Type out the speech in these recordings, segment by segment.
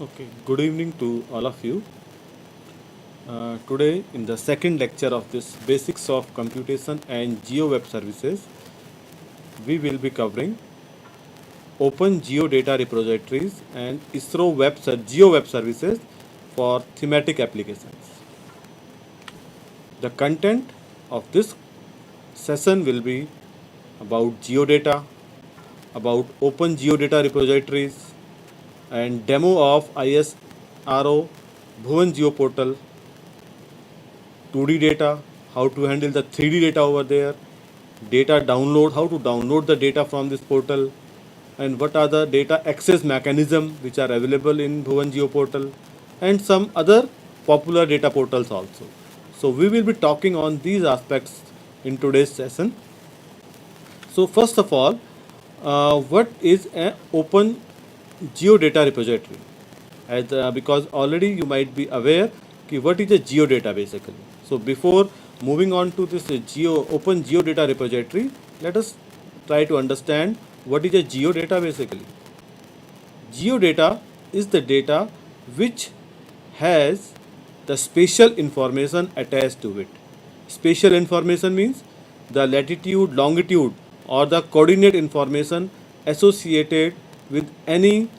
Okay, good evening to all of you. Today, in the second lecture of this Basics of Computation and Geo Web Services, we will be covering Open Geodata Repositories and Geo Web Services for thematic applications. The content of this session will be about geodata, about Open Geodata Repositories, and demo of ISRO Bhuvan Geo Portal, 2D data, how to handle the 3D data over there, data download, how to download the data from this portal, and what are the data access mechanism which are available in Bhuvan Geo portal, and some other popular data portals also. So we will be talking on these aspects in today's session. So first of all, what is an open geodata repository? Because already you might be aware what is a geodata basically. So before moving on to this open geodata repository, let us try to understand what is a geodata basically. Geodata is the data which has the spatial information attached to it. Spatial information means the latitude, longitude, or the coordinate information associated with any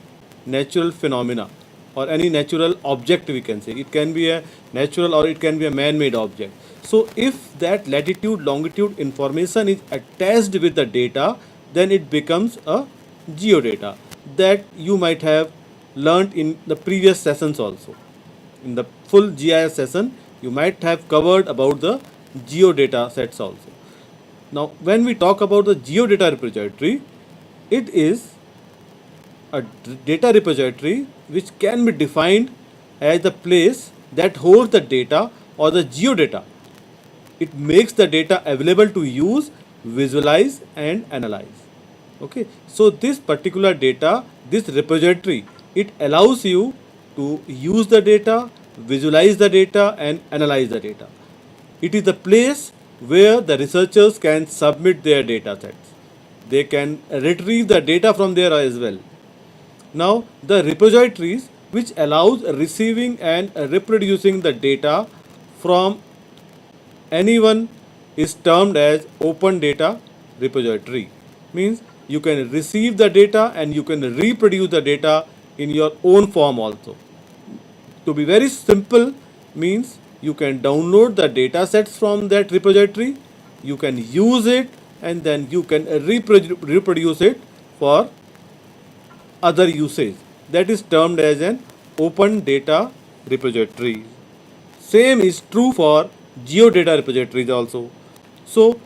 natural phenomena or any natural object, we can say. It can be a natural or it can be a man-made object. So if that latitude, longitude information is attached with the data, then it becomes a geodata that you might have learnt in the previous sessions also. In the full GIS session, you might have covered about the geodata sets also. Now, when we talk about the geodata repository, it is a data repository which can be defined as the place that holds the data or the geodata. It makes the data available to use, visualize, and analyze. Okay, so this particular data, this repository, it allows you to use the data, visualize the data, and analyze the data. It is the place where the researchers can submit their data sets. They can retrieve the data from there as well. Now, the repositories which allows receiving and reproducing the data from anyone is termed as open data repository. Means you can receive the data and you can reproduce the data in your own form also. To be very simple, means you can download the data sets from that repository, you can use it, and then you can reproduce it for other usage. That is termed as an open data repository. Same is true for geodata repositories also. So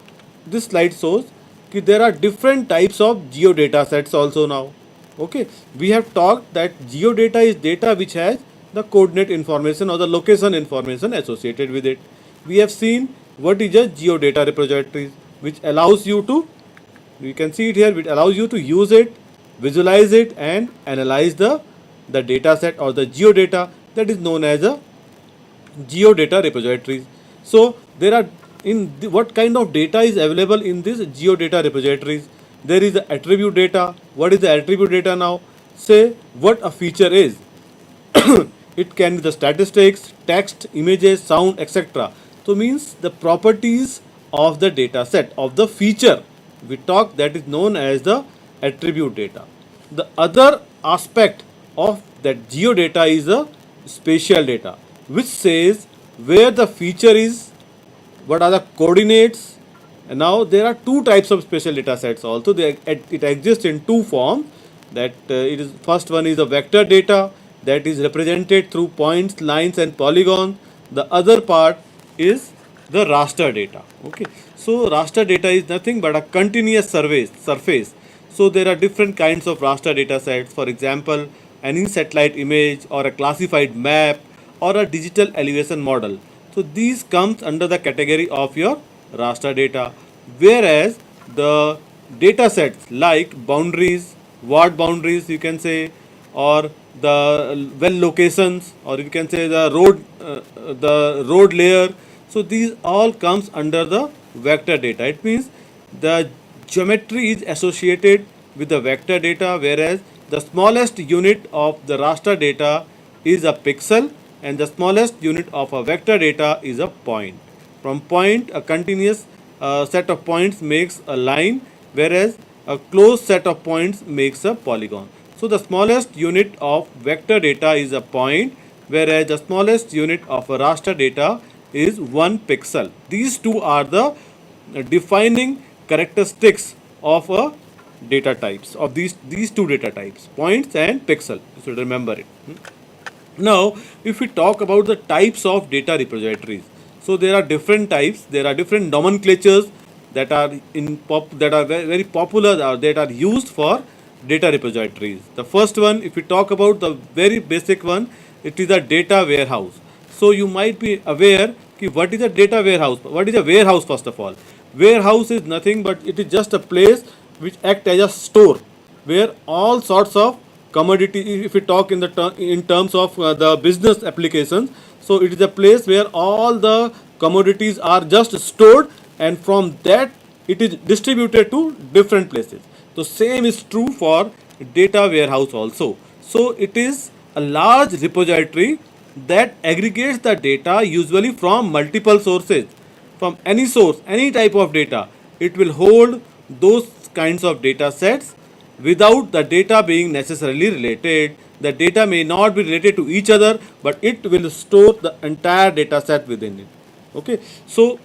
this slide shows that there are different types of geodata sets also now. Okay, we have talked that geodata is data which has the coordinate information or the location information associated with it. We have seen what is a geodata repository, which allows you to, you can see it here, it allows you to use it, visualize it, and analyze the data set or the geodata that is known as a geodata repositories. So there are what kind of data is available in this geodata repositories? There is the attribute data. What is the attribute data now? Say what a feature is. It can be the statistics, text, images, sound, etc. So means the properties of the data set of the feature we talk, that is known as the attribute data. The other aspect of that geodata is the spatial data, which says where the feature is, what are the coordinates. And now there are two types of spatial data sets also. It exists in two forms. That it is first one is the vector data that is represented through points, lines, and polygons. The other part is the raster data. Okay, so raster data is nothing but a continuous surface. So there are different kinds of raster data sets. For example, any satellite image or a classified map or a digital elevation model. So these comes under the category of your raster data, whereas the data sets like boundaries, ward boundaries, you can say, or the well locations, or you can say the road layer. So these all comes under the vector data. It means the geometry is associated with the vector data, whereas the smallest unit of the raster data is a pixel, and the smallest unit of a vector data is a point. From point, a continuous set of points makes a line, whereas a closed set of points makes a polygon. So the smallest unit of vector data is a point, whereas the smallest unit of a raster data is 1 pixel. These two are the defining characteristics of a data types, of these two data types, points and pixel. You should remember it. Now, if we talk about the types of data repositories, so there are different types. There are different nomenclatures that are very popular, or that are used for data repositories. The first one, if we talk about the very basic one, it is a data warehouse. So you might be aware कि what is a data warehouse? What is a warehouse first of all? Warehouse is nothing but it is just a place which act as a store where all sorts of commodity, if we talk in in terms of the business applications, so it is a place where all the commodities are just stored, and from that it is distributed to different places. So same is true for data warehouse also. So it is a large repository that aggregates the data usually from multiple sources, from any source, any type of data. It will hold those kinds of data sets without the data being necessarily related. The data may not be related to each other, but it will store the entire data set within it. Okay, so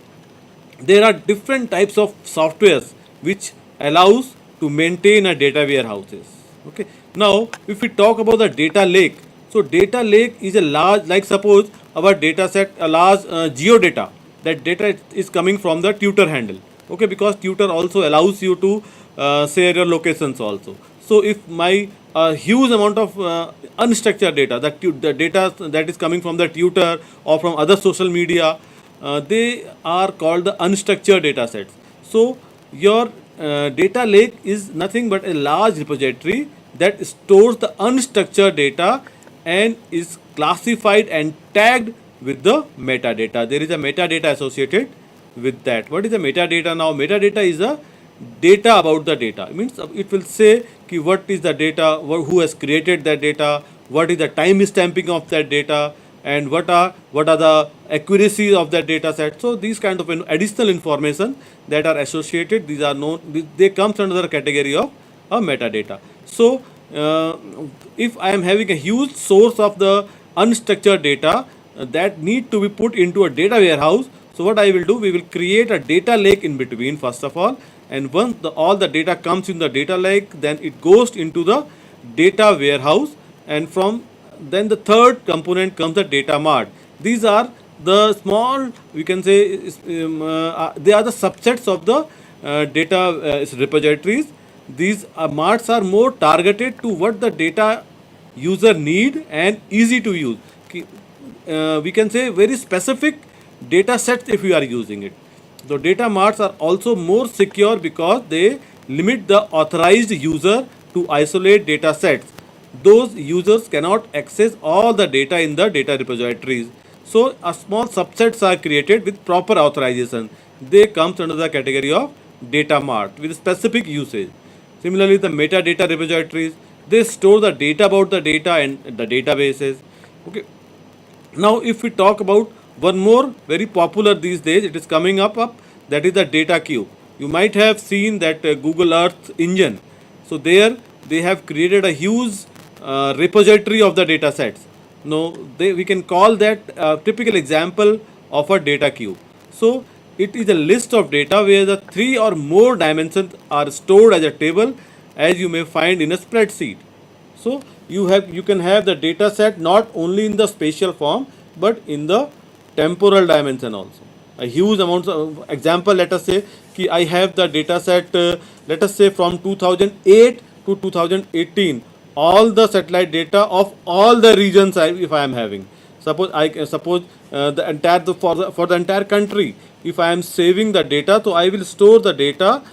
there are different types of softwares which allows to maintain a data warehouses. Okay, now if we talk about the data lake, so data lake is a large, like suppose our data set, a large geodata. That data is coming from the tutor handle. Okay, because tutor also allows you to share your locations also. So if my huge amount of unstructured data, the data that is coming from the tutor or from other social media, they are called the unstructured data sets. So your data lake is nothing but a large repository that stores the unstructured data and is classified and tagged with the metadata. There is a metadata associated with that. What is the metadata now? Metadata is a data about the data. It means it will say ki what is the data, who has created that data, what is the time stamping of that data, and what are the accuracies of that data set. So these kind of additional information that are associated, these are known, they comes under the category of a metadata. So if I am having a huge source of the unstructured data that need to be put into a data warehouse, so what I will do, we will create a data lake in between first of all, and once all the data comes in the data lake, then it goes into the data warehouse, and from then the third component comes the data mart. These are the small, we can say, they are the subsets of the data repositories. These marts are more targeted to what the data user need and easy to use. We can say very specific data sets if we are using it. The data marts are also more secure because they limit the authorized user to isolate data sets. Those users cannot access all the data in the data repositories. So a small subsets are created with proper authorization. They come under the category of data mart with specific usage. Similarly, the metadata repositories, they store the data about the data and the databases. Okay. Now, if we talk about one more very popular these days, it is coming up, that is the data cube. You might have seen that Google Earth engine. So there they have created a huge repository of the data sets. Now, we can call that a typical example of a data cube. So it is a list of data where the 3 or more dimensions are stored as a table, as you may find in a spreadsheet. So you can have the data set not only in the spatial form but in the temporal dimension also. A huge amount of example, let us say कि I have the data set, let us say from 2008 to 2018, all the satellite data of all the regions if I am having. Suppose the entire for the entire country, if I am saving the data, so I will store the data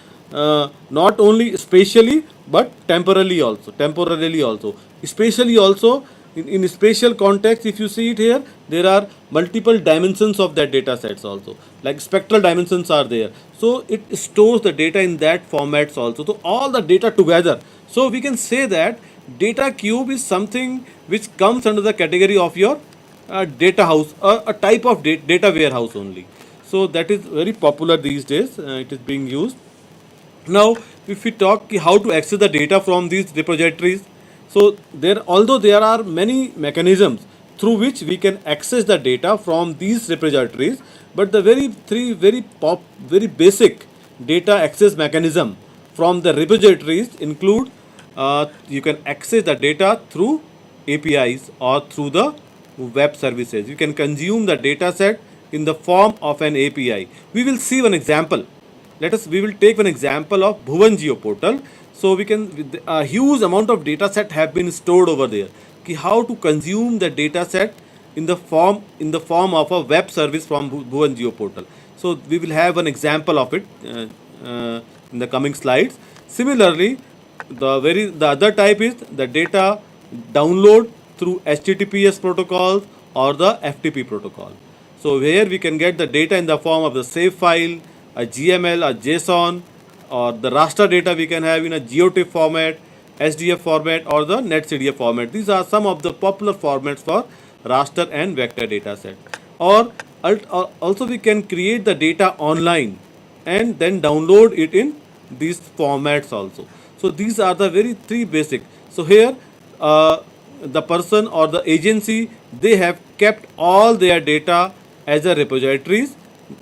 not only spatially but temporally also. Spatially also, in spatial context, if you see it here, there are multiple dimensions of that data sets also. Like spectral dimensions are there. So it stores the data in that formats also. So all the data together. So we can say that Data cube is something which comes under the category of your data house, a type of data warehouse only. So that is very popular these days. It is being used. Now, if we talk how to access the data from these repositories, so although there are many mechanisms through which we can access the data from these repositories, but the very basic data access mechanism from the repositories include you can access the data through APIs or through the web services. You can consume the data set in the form of an API. We will see one example. We will take one example of Bhuvan Geo portal. So we can, a huge amount of data set have been stored over there. How to consume the data set in the form of a web service from Bhuvan Geo portal. So we will have an example of it in the coming slides. Similarly, the other type is the data download through HTTPS protocols or the FTP protocol. So here we can get the data in the form of the save file, a GML, a JSON, or the raster data we can have in a GeoTIFF format, SDF format, or the NetCDF format. These are some of the popular formats for raster and vector data set. Or also we can create the data online and then download it in these formats also. So these are the very three basic. So here the person or the agency, they have kept all their data as a repositories,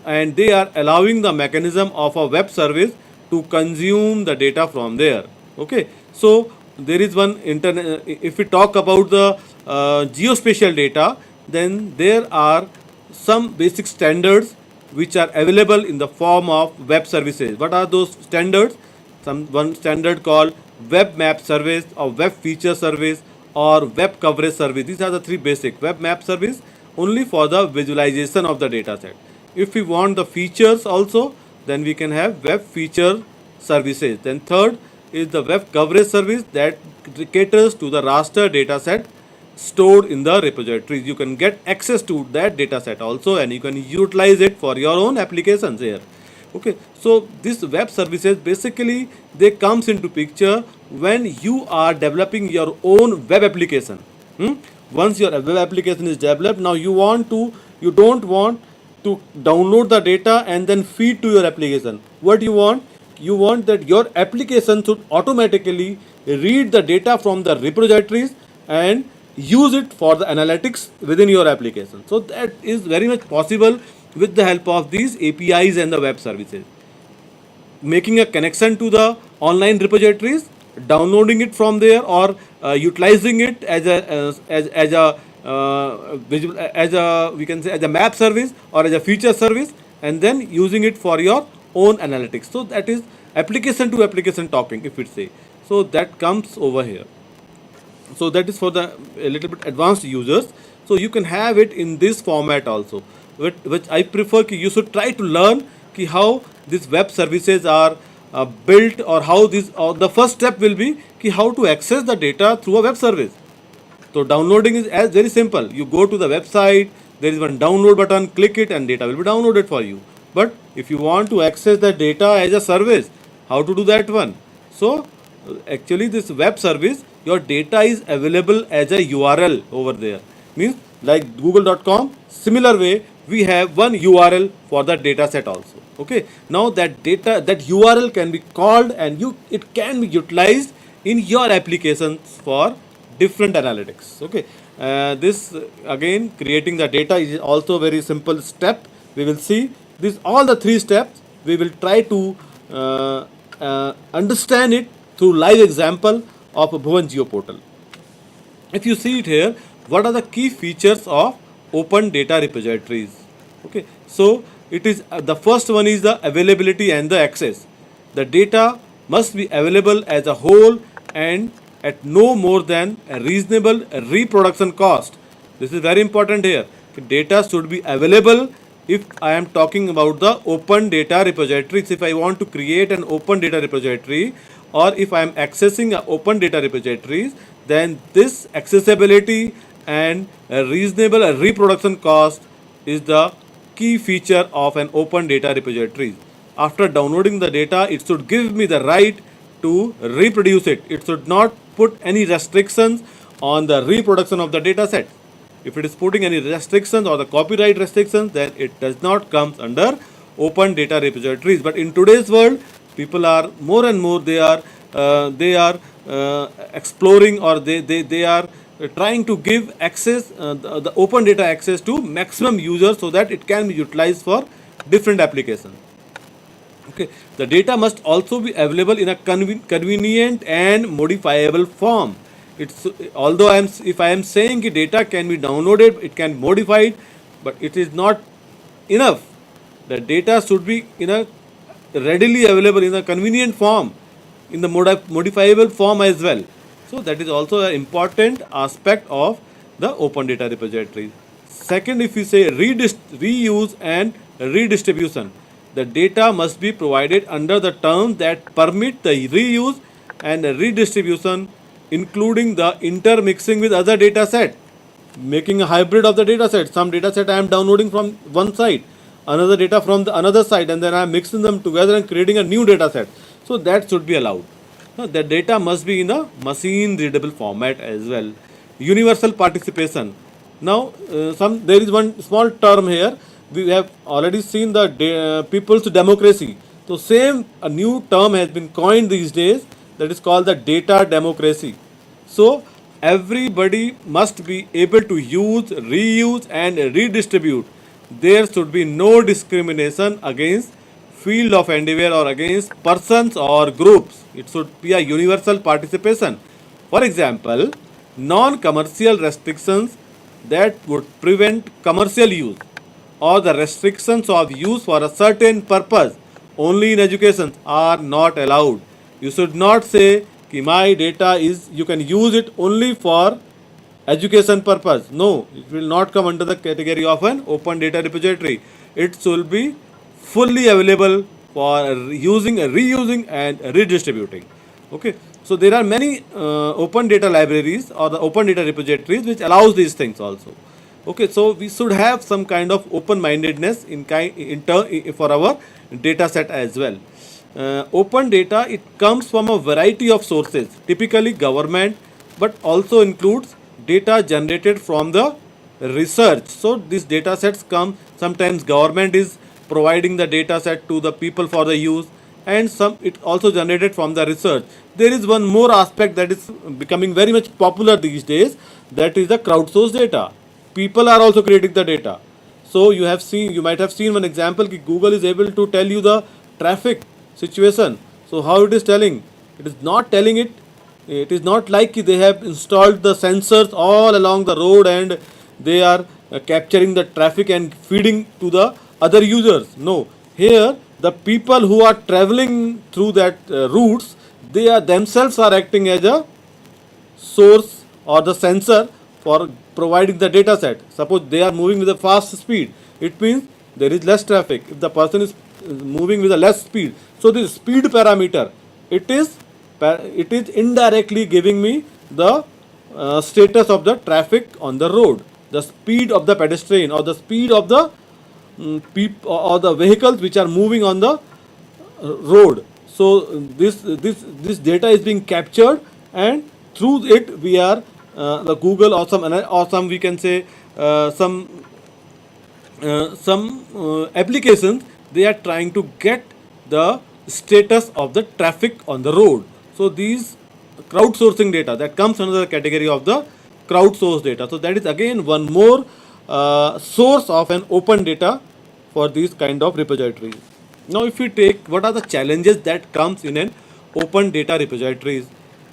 and they are allowing the mechanism of a web service to consume the data from there. Okay, so there is one internet. If we talk about the geospatial data, then there are some basic standards which are available in the form of web services. What are those standards? One standard called web map service or web feature service or web coverage service. These are the three basic. Web map service only for the visualization of the data set. If we want the features also, then we can have web feature services. Then third is the web coverage service that caters to the raster data set stored in the repositories. You can get access to that data set also, and you can utilize it for your own applications here. Okay, so this web services basically they comes into picture when you are developing your own web application. Once your web application is developed, now you don't want to download the data and then feed to your application. What you want? You want that your application should automatically read the data from the repositories and use it for the analytics within your application. So that is very much possible with the help of these APIs and the web services. Making a connection to the online repositories, downloading it from there, or utilizing it as a we can say as a map service or as a feature service, and then using it for your own analytics. So that is application to application talking, if we say. So that comes over here. So that is for the a little bit advanced users. So you can have it in this format also, which I prefer. You should try to learn how these web services are built, or how this. Or the first step will be how to access the data through a web service. So downloading is as very simple. You go to the website, there is one download button, click it, and data will be downloaded for you. But if you want to access the data as a service, how to do that one? So actually this web service, your data is available as a URL over there. Means like google.com, similar way we have one URL for the data set also. Okay, now that URL can be called, and it can be utilized in your applications for different analytics. Okay, this again creating the data is also a very simple step. We will see this all the three steps. We will try to understand it through live example of a Bhuvan Geo portal. If you see it here, what are the key features of open data repositories? Okay, so it is the first one is the availability and the access. The data must be available as a whole and at no more than a reasonable reproduction cost. This is very important here. Data should be available. If I am talking about the open data repositories, if I want to create an open data repository, or if I am accessing a open data repositories, then this accessibility and a reasonable reproduction cost is the key feature of an open data repository. After downloading the data, it should give me the right to reproduce it. It should not put any restrictions on the reproduction of the data set. If it is putting any restrictions or the copyright restrictions, then it does not come under open data repositories. But in today's world, people are more and more they are exploring, or they are trying to give access, the open data access to maximum users, so that it can be utilized for different applications. Okay, the data must also be available in a convenient and modifiable form. It's, although if I am saying that data can be downloaded, it can be modified, but it is not enough. The data should be in a readily available in a convenient form, in the modifiable form as well. So that is also an important aspect of the open data repository. Second, if we say reuse and redistribution, the data must be provided under the terms that permit the reuse and redistribution, including the intermixing with other data set, making a hybrid of the data set. Some data set I am downloading from one side, another data from the another side, and then I am mixing them together and creating a new data set. So that should be allowed. The data must be in a machine readable format as well. Universal participation. Now, there is one small term here. We have already seen the people's democracy. So same, a new term has been coined these days, that is called the data democracy. So everybody must be able to use, reuse and redistribute. There should be no discrimination against field of endeavor or against persons or groups. It should be a universal participation. For example, non-commercial restrictions that would prevent commercial use, or the restrictions of use for a certain purpose only in education, are not allowed. You should not say कि my data is, you can use it only for education purpose. No, it will not come under the category of an open data repository. It should be fully available for using, reusing and redistributing. Okay, so there are many open data libraries or the open data repositories which allows these things also. Okay, so we should have some kind of open-mindedness for our data set as well. Open data, it comes from a variety of sources, typically government, but also includes data generated from the research. So these data sets come, sometimes government is providing the data set to the people for the use, and some it also generated from the research. There is one more aspect that is becoming very much popular these days, that is the crowdsourced data. People are also creating the data. So you might have seen one example, Google is able to tell you the traffic situation. So how it is telling? It is not telling it. It is not like they have installed the sensors all along the road and they are capturing the traffic and feeding to the other users. No, here the people who are traveling through that routes, they are themselves are acting as a source or the sensor for providing the data set. Suppose they are moving with a fast speed, it means there is less traffic. If the person is moving with a less speed, so this speed parameter, it is indirectly giving me the status of the traffic on the road, the speed of the pedestrian or the speed of the or the vehicles which are moving on the road. So this data is being captured, and through it we are the Google or some we can say some applications, they are trying to get the status of the traffic on the road. So these crowdsourcing data, that comes under the category of the crowdsourced data. So that is again one more source of an open data for these kind of repositories. Now if we take what are the challenges that comes in an open data repositories.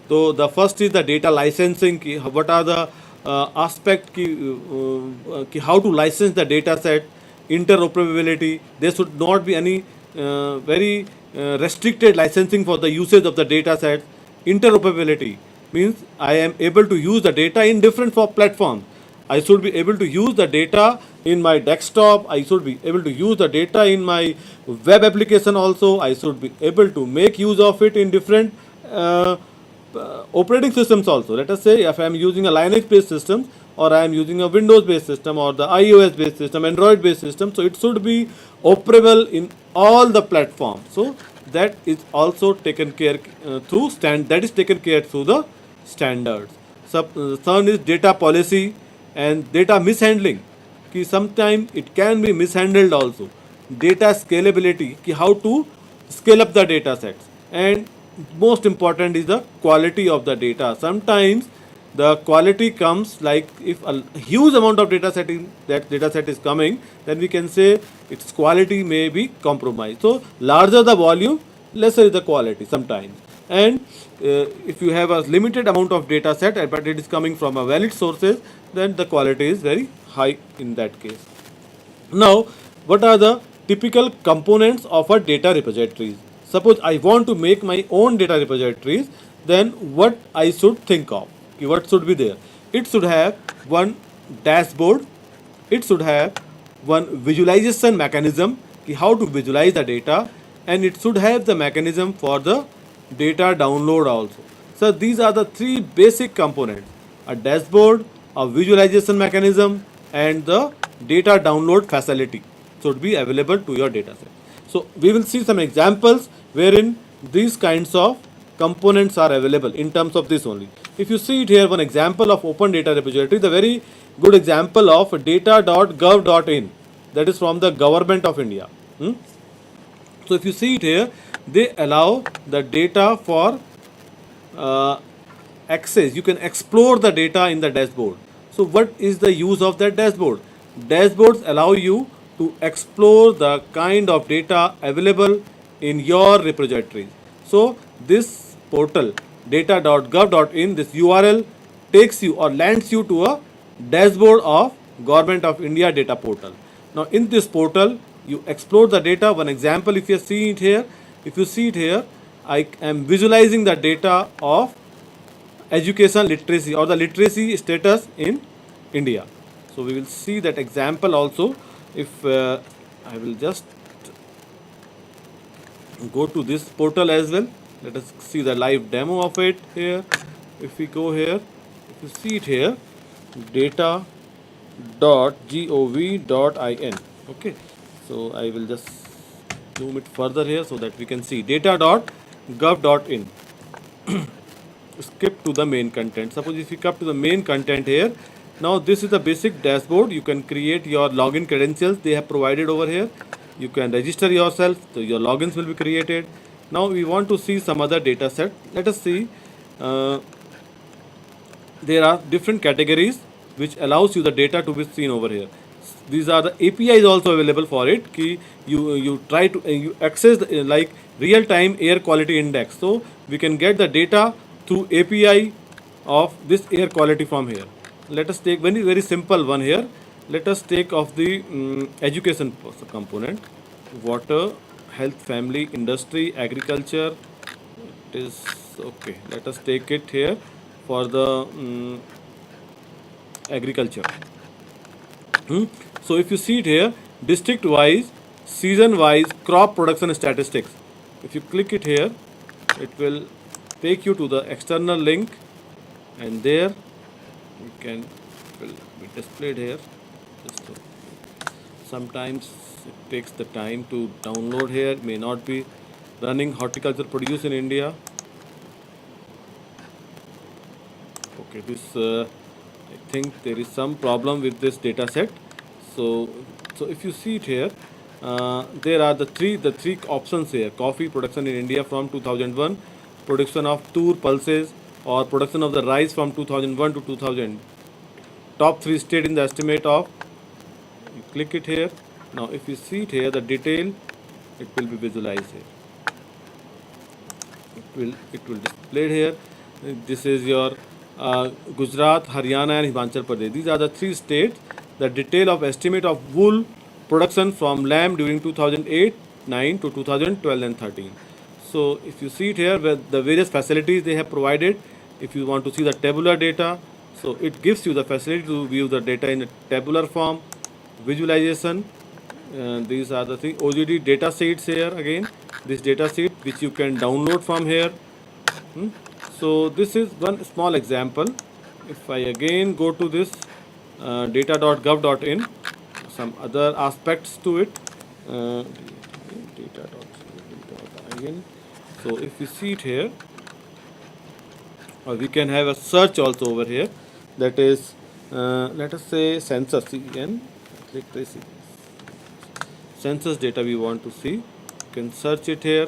So the first is the data licensing. What are the aspect how to license the data set, interoperability. There should not be any very restricted licensing for the usage of the data set. Interoperability means I am able to use the data in different platforms. I should be able to use the data in my desktop. I should be able to use the data in my web application also. I should be able to make use of it in different operating systems also. Let us say if I am using a Linux based system, or I am using a Windows based system, or the iOS based system, Android based system, so it should be operable in all the platforms. So that is also taken care through the standards. Third is data policy and data mishandling. कि sometimes it can be mishandled also. Data scalability, कि how to scale up the data sets. And most important is the quality of the data. Sometimes the quality comes like if a huge amount of data set in that data set is coming, then we can say its quality may be compromised. So larger the volume, lesser is the quality sometimes. And if you have a limited amount of data set but it is coming from a valid sources, then the quality is very high in that case. Now, what are the typical components of a data repositories? Suppose I want to make my own data repositories, then what I should think of? What should be there? It should have one dashboard. It should have one visualization mechanism, how to visualize the data, and it should have the mechanism for the data download also. So these are the three basic components: a dashboard, a visualization mechanism, and the data download facility should be available to your data set. So we will see some examples wherein these kinds of components are available in terms of this only. If you see it here, one example of open data repository, the very good example of data.gov.in, that is from the government of India. So if you see it here, they allow the data for access. You can explore the data in the dashboard. So what is the use of that dashboard? Dashboards allow you to explore the kind of data available in your repositories. So this portal data.gov.in, this URL takes you or lands you to a dashboard of Government of India data portal. Now in this portal you explore the data. One example, if you see it here, I am visualizing the data of education literacy or the literacy status in India. So we will see that example also. If I will just go to this portal as well, let us see the live demo of it here. If we go here, if you see it here, data.gov.in. Okay, so I will just zoom it further here so that we can see data.gov.in. Skip to the main content. Suppose if you come to the main content here, now this is the basic dashboard. You can create your login credentials they have provided over here. You can register yourself, so your logins will be created. Now we want to see some other data set. Let us see. There are different categories which allows you the data to be seen over here. These are the APIs also available for it. Ki you try to you access the, like real time air quality index. So we can get the data through API of this air quality from here. Let us take very simple one here. Let us take of the education component: water, health, family, industry, agriculture. It is okay. Let us take it here for the agriculture. So if you see it here, district wise, season wise, crop production statistics. If you click it here, it will take you to the external link, and there you can, it will be displayed here. Just sometimes it takes the time to download here. It may not be running horticulture produce in India. Okay, this I think there is some problem with this data set. So if you see it here, there are the three options here: coffee production in India from 2001, production of tur pulses, or production of the rice from 2001 to 2000. Top 3 state in the estimate of. You click it here. Now if you see it here, the detail, it will be visualized here. It will display here. This is your Gujarat, Haryana, and Himachal Pradesh. These are the 3 states. The detail of estimate of wool production from lamb during 2008, 9 to 2012 and 13. So if you see it here, where the various facilities they have provided, if you want to see the tabular data, so it gives you the facility to view the data in a tabular form, visualization. These are the things. OGD data sheets here again. This data sheet which you can download from here. So this is one small example. If I again go to this data.gov.in, some other aspects to it. Data.gov.in. So if you see it here, or we can have a search also over here, that is let us say census. You can click this census data we want to see. You can search it here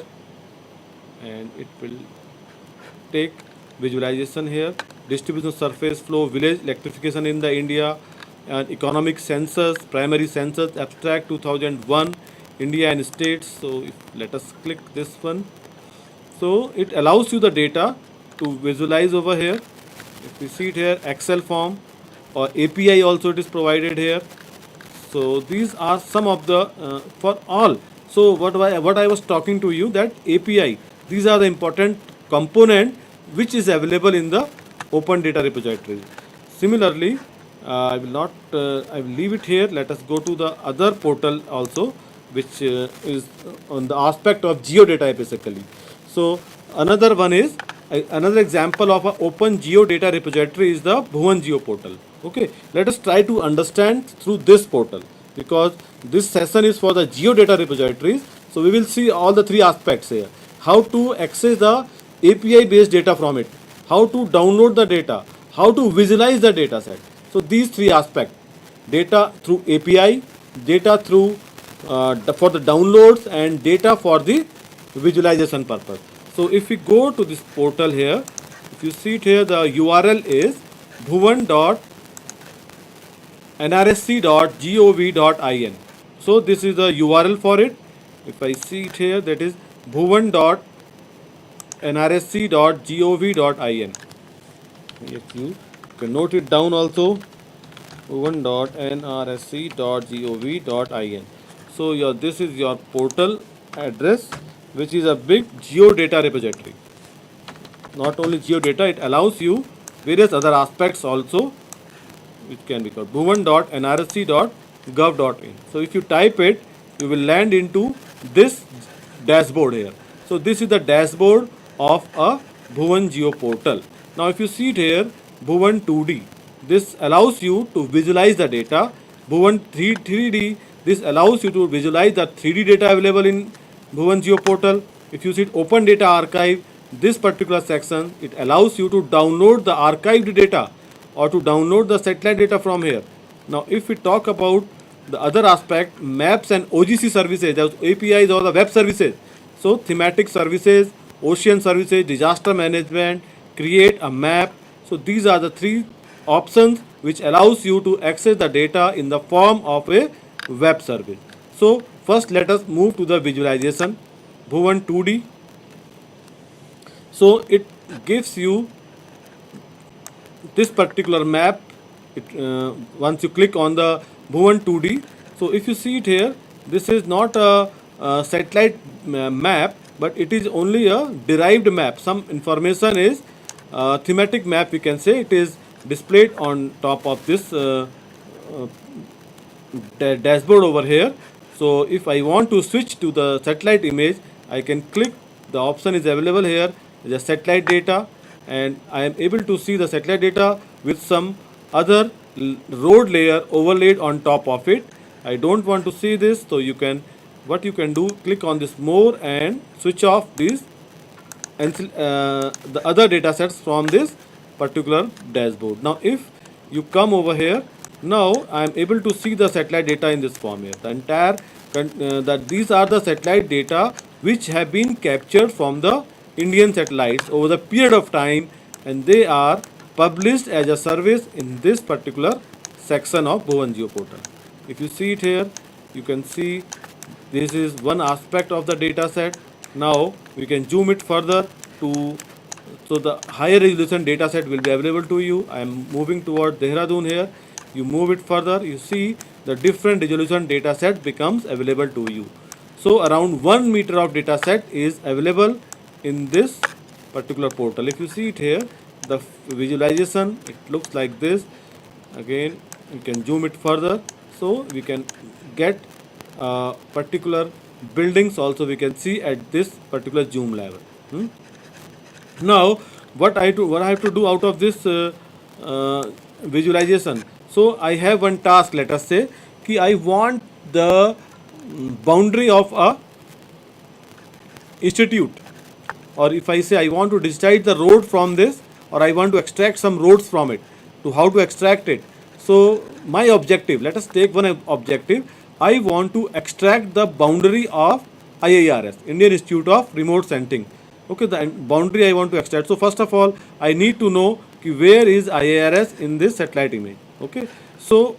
and it will take visualization here. Distribution surface flow, village electrification in the India, and economic census, primary census abstract 2001, India and states. So if, let us click this one. So it allows you the data to visualize over here. If we see it here, Excel form or API also it is provided here. So these are some of the for all. So what I was talking to you, that API, these are the important component which is available in the open data repository. Similarly, I will not I will leave it here. Let us go to the other portal also, which is on the aspect of geodata basically. So another one is another example of an open geodata repository is the Bhuvan Geo portal. Okay, let us try to understand through this portal, because this session is for the geodata repositories. So we will see all the three aspects here: how to access the API based data from it, how to download the data, how to visualize the data set. So these three aspects: data through API, data through for the downloads, and data for the visualization purpose. So if we go to this portal here, if you see it here, the URL is bhuvan.nrsc.gov.in. So this is the URL for it. If I see it here, that is bhuvan.nrsc.gov.in. If you can note it down also, bhuvan.nrsc.gov.in. So this is your portal address, which is a big geodata repository. Not only geodata, it allows you various other aspects also, which can be called bhuvan.nrsc.gov.in. So if you type it, you will land into this dashboard here. So this is the dashboard of a Bhuvan Geo portal. Now if you see it here, Bhuvan 2D, this allows you to visualize the data. Bhuvan 3D, this allows you to visualize the 3D data available in Bhuvan Geo portal. If you see it, Open Data Archive, this particular section, it allows you to download the archived data or to download the satellite data from here. Now if we talk about the other aspect, maps and OGC services, those APIs or the web services. So thematic services, ocean services, disaster management, create a map. So these are the three options which allows you to access the data in the form of a web service. So first let us move to the visualization, Bhuvan 2D. So it gives you this particular map. Once you click on the Bhuvan 2D, so if you see it here, this is not a satellite map, but it is only a derived map. Some information is thematic map, we can say. It is displayed on top of this dashboard over here. So if I want to switch to the satellite image, I can click. The option is available here, the satellite data, and I am able to see the satellite data with some other road layer overlaid on top of it. I don't want to see this, so you can, what you can do, click on this more and switch off these and the other data sets from this particular dashboard. Now if you come over here, now I am able to see the satellite data in this form here. The entire that these are the satellite data which have been captured from the Indian satellites over the period of time, and they are published as a service in this particular section of Bhuvan Geo portal. If you see it here, you can see this is one aspect of the data set. Now we can zoom it further to, so the higher resolution data set will be available to you. I am moving toward Dehradun here. You move it further, you see the different resolution data set becomes available to you. So around 1 meter of data set is available in this particular portal. If you see it here, the visualization, it looks like this. Again, you can zoom it further, so we can get particular buildings also we can see at this particular zoom level. Now what I have to do out of this visualization. So I have one task, let us say कि I want the boundary of a institute, or if I say I want to decide the road from this or I want to extract some roads from it. To how to extract it? So my objective, let us take one objective. I want to extract the boundary of IIRS, Indian Institute of Remote Sensing. Okay, the boundary I want to extract. So first of all, I need to know where is IIRS in this satellite image. Okay, so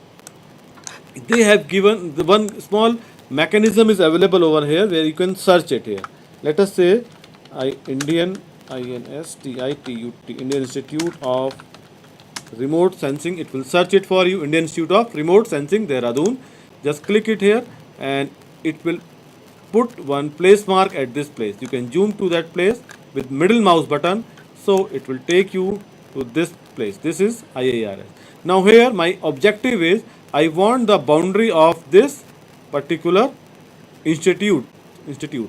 they have given the one small mechanism is available over here where you can search it here. Let us say Indian Indian Institute of Remote Sensing. It will search it for you. Indian Institute of Remote Sensing, Dehradun. Just click it here and it will put one place mark at this place. You can zoom to that place with middle mouse button, so it will take you to this place. This is IIRS. Now here my objective is I want the boundary of this particular institute.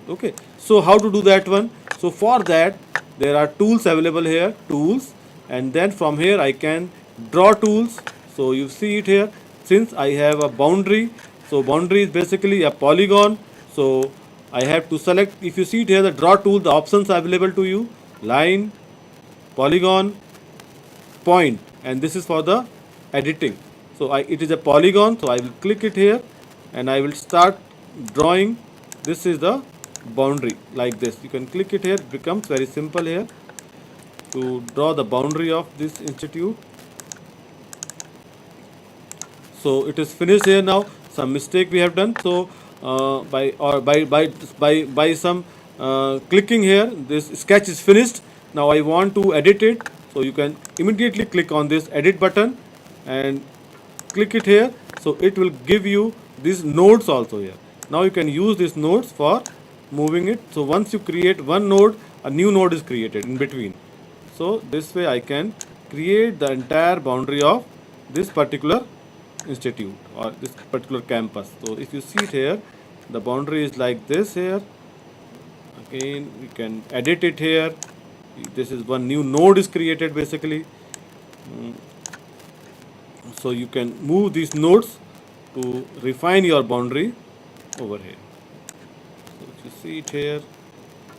Okay, so how to do that one? So for that there are tools available here, tools, and then from here I can draw tools. So you see it here, since I have a boundary, so boundary is basically a polygon. So I have to select, if you see it here, the draw tool, the options are available to you: line, polygon, point, and this is for the editing. So it is a polygon, so I will click it here and I will start drawing. This is the boundary like this. You can click it here, it becomes very simple here to draw the boundary of this institute. So it is finished here. Now some mistake we have done, so by some clicking here, this sketch is finished. Now I want to edit it, so you can immediately click on this edit button and click it here. So it will give you these nodes also here. Now you can use these nodes for moving it. So once you create one node, a new node is created in between. So this way I can create the entire boundary of this particular institute or this particular campus. So if you see it here, the boundary is like this here. Again, we can edit it here. This is one new node is created basically. So you can move these nodes to refine your boundary over here. So if you see it here,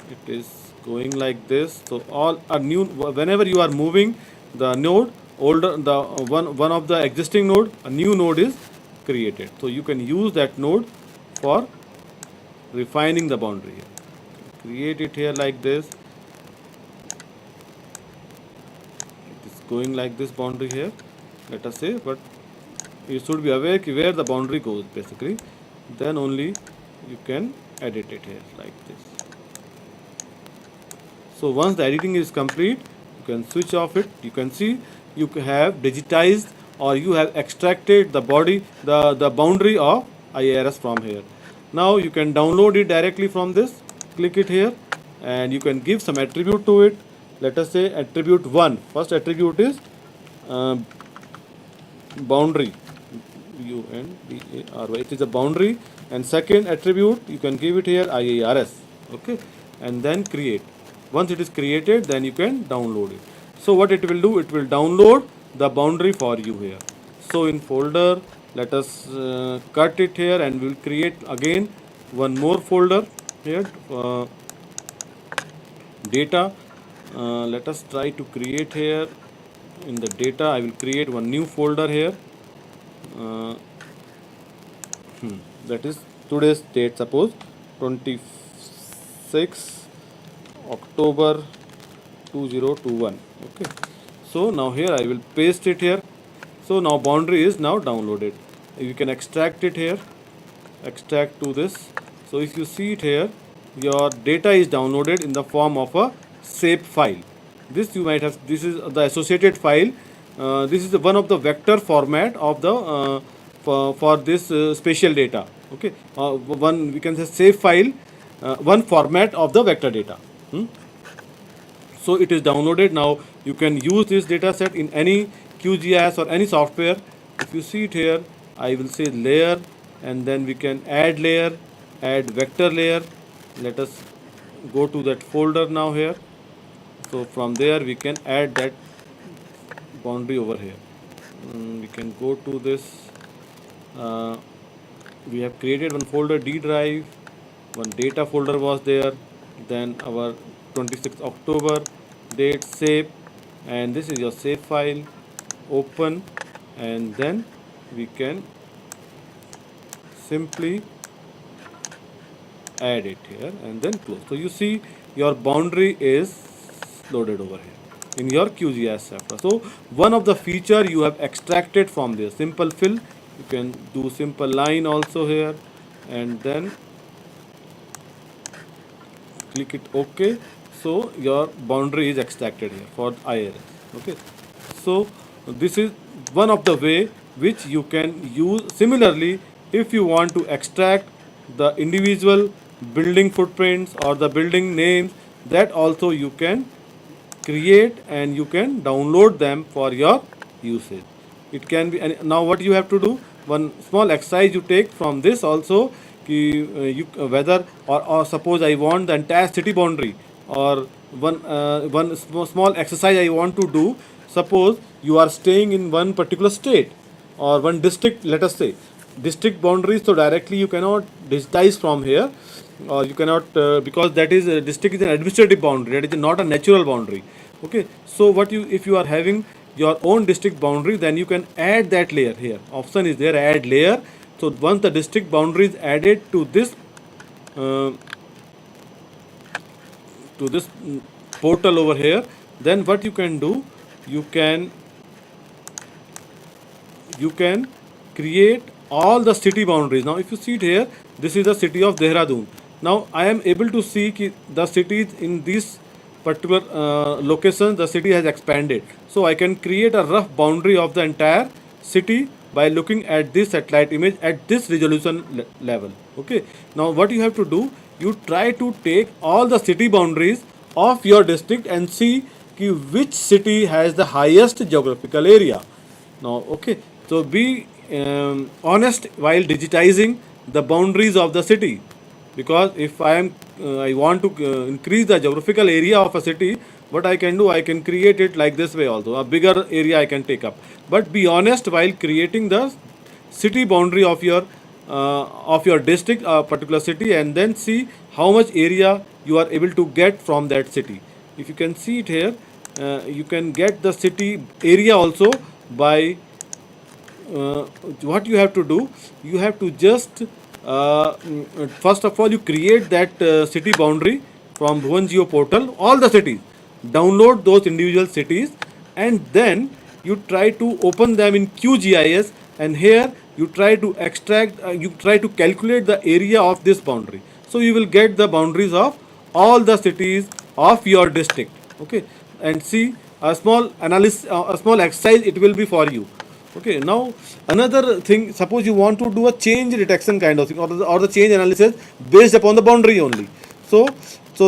it is going like this. So all are new. Whenever you are moving the node, older the one of the existing node, a new node is created. So you can use that node for refining the boundary here. Create it here like this. It is going like this boundary here, let us say, but you should be aware where the boundary goes basically. Then only you can edit it here like this. So once the editing is complete, you can switch off it. You can see you have digitized or you have extracted the boundary of IIRS from here. Now you can download it directly from this. Click it here and you can give some attribute to it. Let us say attribute 1. First attribute is boundary, UNDARY. It is a boundary. And second attribute you can give it here IIRS. Okay, and then create. Once it is created, then you can download it. So what it will do, it will download the boundary for you here. So in folder, let us cut it here and we'll create again one more folder here, data. Let us try to create here in the data. I will create one new folder here. That is today's date, suppose 26 October 2021. Okay, so now here I will paste it here. So now boundary is now downloaded. You can extract it here, extract to this. So if you see it here, your data is downloaded in the form of a shape file. This you might have, this is the associated file. This is one of the vector format of the for this spatial data. Okay, one we can say save file, one format of the vector data. So it is downloaded. Now you can use this data set in any QGIS or any software. If you see it here, I will say layer, and then we can add layer, add vector layer. Let us go to that folder now here. So from there we can add that boundary over here. We can go to this. We have created one folder, D drive, one data folder was there, then our 26th October date, shape, and this is your save file. Open, and then we can simply add it here and then close. So you see your boundary is loaded over here in your QGIS software. So one of the feature you have extracted from this simple fill, you can do simple line also here, and then click it OK. So your boundary is extracted here for IRS. Okay, so this is one of the way which you can use. Similarly, if you want to extract the individual building footprints or the building names, that also you can create and you can download them for your usage. It can be, and now what you have to do, one small exercise you take from this also, whether or suppose I want the entire city boundary, or one small exercise I want to do. Suppose you are staying in one particular state or one district, let us say district boundaries, so directly you cannot digitize from here, or you cannot because that is district is an administrative boundary, that is not a natural boundary. Okay, so what you, if you are having your own district boundary, then you can add that layer here. Option is there, add layer. So once the district boundary is added to this uh, portal over here, then what you can do, you can create all the city boundaries. Now if you see it here, this is the city of Dehradun. Now I am able to see the cities in this particular location, the city has expanded. So I can create a rough boundary of the entire city by looking at this satellite image at this resolution level. Okay, now what you have to do, you try to take all the city boundaries of your district and see which city has the highest geographical area. Now, okay, so be honest while digitizing the boundaries of the city, because if I want to increase the geographical area of a city, what I can do, I can create it like this way also, a bigger area I can take up. But be honest while creating the city boundary of your district, a particular city, and then see how much area you are able to get from that city. If you can see it here, you can get the city area also by what you have to do, you have to just first of all you create that city boundary from Bhuvan Geo portal, all the cities, download those individual cities, and then you try to open them in QGIS, and here you try to extract, you try to calculate the area of this boundary. So you will get the boundaries of all the cities of your district. Okay, and see a small analysis, a small exercise it will be for you. Okay, now another thing, suppose you want to do a change detection kind of thing, or the change analysis based upon the boundary only. So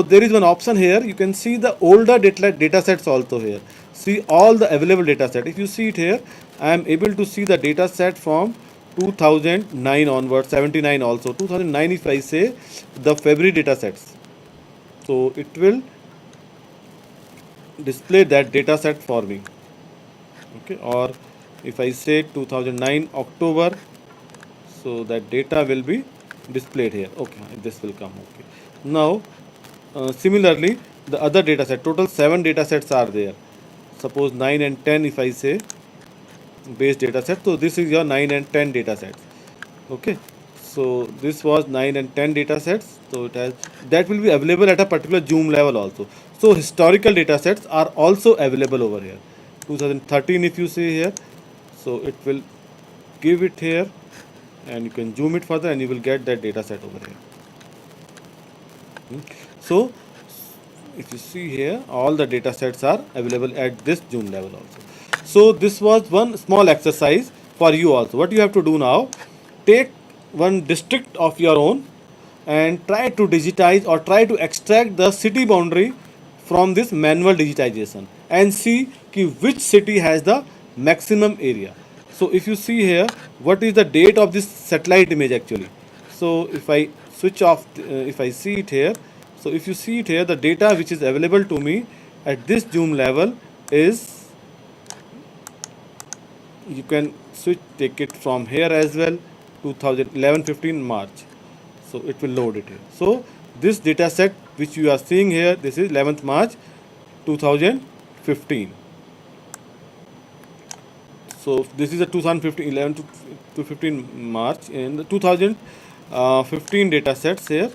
there is one option here, you can see the older data sets also here. See all the available data set. If you see it here, I am able to see the data set from 2009 onwards, 79 also. 2009 if I say the February data sets. So it will display that data set for me. Okay, or if I say 2009 October, so that data will be displayed here. Okay, this will come. Okay, now similarly the other data set, total 7 data sets are there. Suppose 9 and 10 if I say base data set, so this is your 9 and 10 data sets. Okay, so this was 9 and 10 data sets, so it has, that will be available at a particular zoom level also. So historical data sets are also available over here. 2013 if you see here, so it will give it here, and you can zoom it further and you will get that data set over here. So if you see here, all the data sets are available at this zoom level also. So this was one small exercise for you also. What you have to do now, take one district of your own and try to digitize or try to extract the city boundary from this manual digitization and see which city has the maximum area. So if you see here, what is the date of this satellite image actually. So if I switch off, if I see it here, so if you see it here, the data which is available to me at this zoom level is, you can switch, take it from here as well, 2011-15 March. So it will load it here. So this data set which you are seeing here, this is 11th March 2015. So this is a 2015 11 to 15 March and the 2015 data sets here.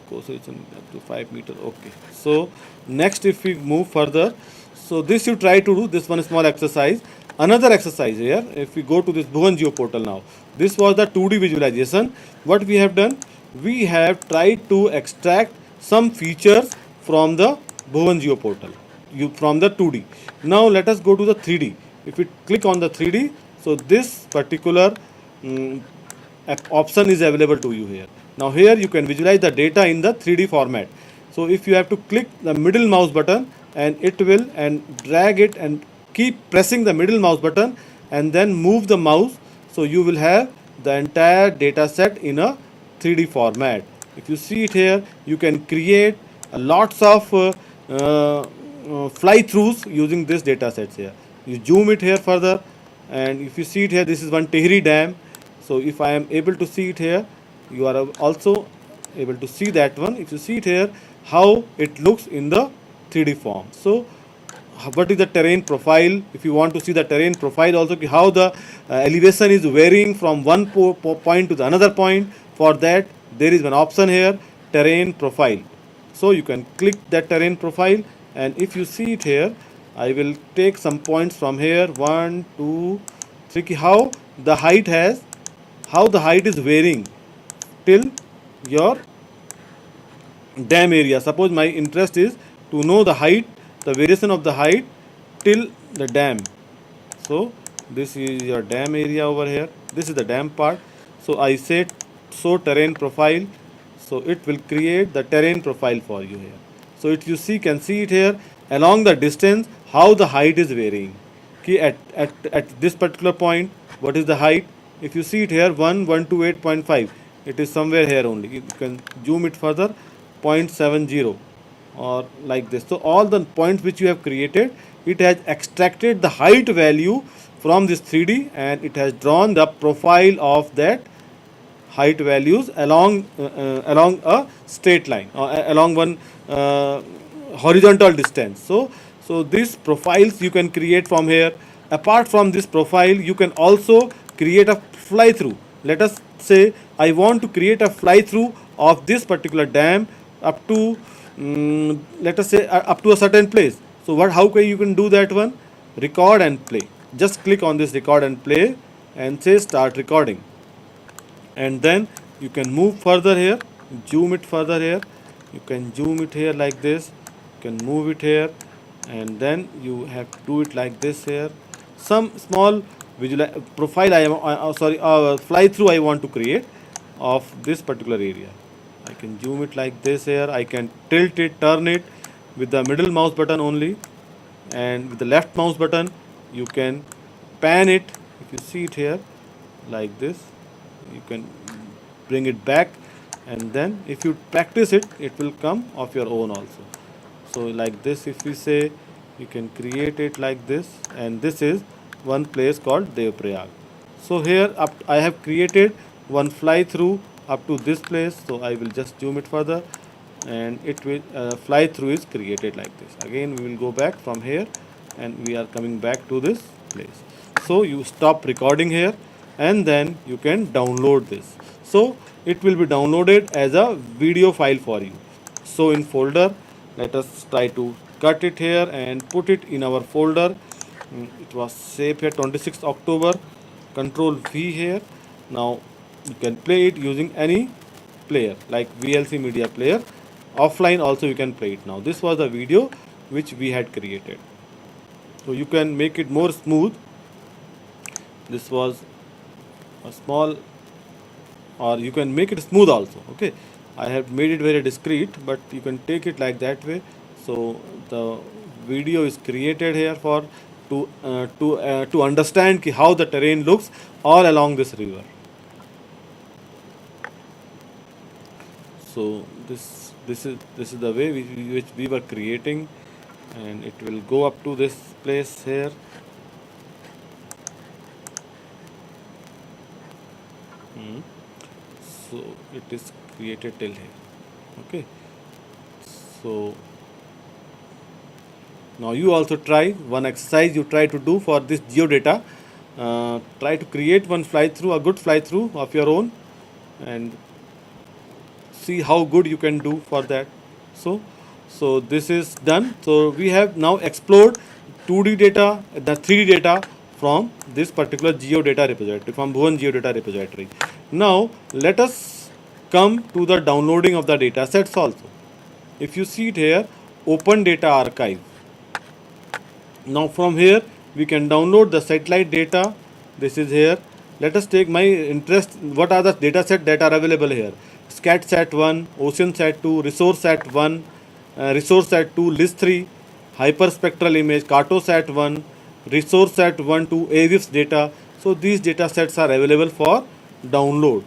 Course is up to 5 meter. Okay. So next, if we move further, so this you try to do this one small exercise. Another exercise here. If we go to this Bhuvan Geo portal now, this was the 2D visualization. What we have done, we have tried to extract some features from the Bhuvan Geo portal, from the 2D. Now let us go to the 3D. If we click on the 3D, so this particular option is available to you here. Now here you can visualize the data in the 3D format. So if you have to click the middle mouse button, and it will and drag it and keep pressing the middle mouse button and then move the mouse, so you will have the entire data set in a 3D format. If you see it here, you can create lots of fly-throughs using this data sets here. You zoom it here further, and if you see it here, this is one Tehri Dam. So if I am able to see it here, you are also able to see that one. If you see it here, how it looks in the 3D form. So what is the terrain profile? If you want to see the terrain profile also, how the elevation is varying from one point to the another point, for that there is one option here, terrain profile. So you can click that terrain profile, and if you see it here, I will take some points from here, 1 2 3, how the height is varying till your dam area. Suppose my interest is to know the height, the variation of the height till the dam. So this is your dam area over here. This is the dam part. So I say show terrain profile. So it will create the terrain profile for you here. So if you can see it here along the distance, how the height is varying. Okay, at this particular point, what is the height? If you see it here, 1128.5, it is somewhere here only. You can zoom it further, 0.70 or like this. So all the points which you have created, it has extracted the height value from this 3D, and it has drawn the profile of that height values along a straight line, or along one horizontal distance. So these profiles you can create from here. Apart from this profile, you can also create a fly through. Let us say I want to create a fly through of this particular dam up to let us say up to a certain place. So how can you can do that one? Record and play. Just click on this record and play and say start recording, and then you can move further here, zoom it further here. You can zoom it here like this, you can move it here, and then you have to do it like this here. Some small visual profile fly through I want to create of this particular area. I can zoom it like this here. I can tilt it, turn it with the middle mouse button only, and with the left mouse button you can pan it. If you see it here like this, you can bring it back, and then if you practice it, it will come of your own also. So like this, if we say, you can create it like this, and this is one place called Devprayag. So here I have created one fly through up to this place. So I will just zoom it further, and it will fly through is created like this. Again we will go back from here, and we are coming back to this place. So you stop recording here, and then you can download this. So it will be downloaded as a video file for you. So in folder, let us try to cut it here and put it in our folder. It was saved here 26th October. Control V here. Now you can play it using any player like VLC media player. Offline also you can play it. Now this was the video which we had created. So you can make it more smooth. This was a small, or you can make it smooth also. Okay, I have made it very discreet, but you can take it like that way. So the video is created here for to understand how the terrain looks all along this river. So this is the way which we were creating, and it will go up to this place here. So it is created till here. Okay, so now you also try one exercise you try to do for this geodata. try to create one fly through, a good fly through of your own, and see how good you can do for that. So this is done. So we have now explored 2D data, the 3D data from this particular geodata repository, from Bhuvan geodata repository. Now let us come to the downloading of the data sets also. If you see it here, open data archive. Now from here we can download the satellite data. This is here. Let us take my interest. What are the data set that are available here? SCATSat 1, OceanSat 2, ResourceSat 1, ResourceSat 2, LIS3, hyperspectral image, Cartosat 1, ResourceSat 1 to AWIFS data. So these data sets are available for download.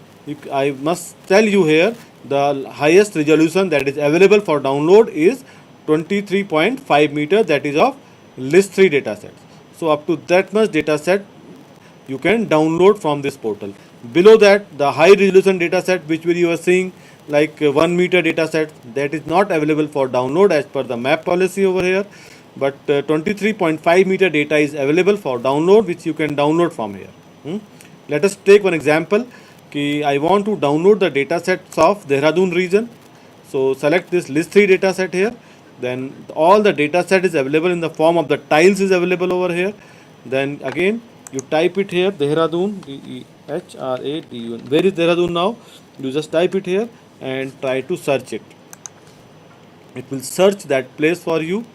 I must tell you here, the highest resolution that is available for download is 23.5 meter, that is of LIS3 data sets. So up to that much data set you can download from this portal. Below that, the high resolution data set which you are seeing, like 1 meter data set, that is not available for download as per the map policy over here, but 23.5 meter data is available for download, which you can download from here. Let us take one example. I want to download the data sets of Dehradun region. So select this LIS3 data set here. Then all the data set is available in the form of the tiles is available over here. Then again you type it here, Dehradun, Dehradun. Where is Dehradun now? You just type it here and try to search it. It will search that place for you,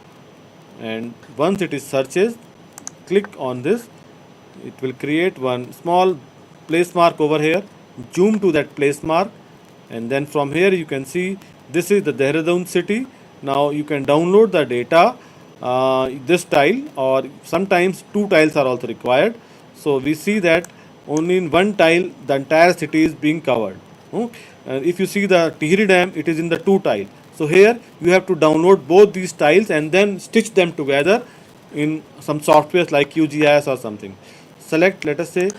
and once it is searches, click on this. It will create one small place mark over here. Zoom to that place mark, and then from here you can see this is the Dehradun city. Now you can download the data, this tile, or sometimes two tiles are also required. So we see that only in one tile the entire city is being covered. If you see the Tihri Dam, it is in the two tile. So here you have to download both these tiles and then stitch them together in some softwares like QGIS or something. Select, let us say,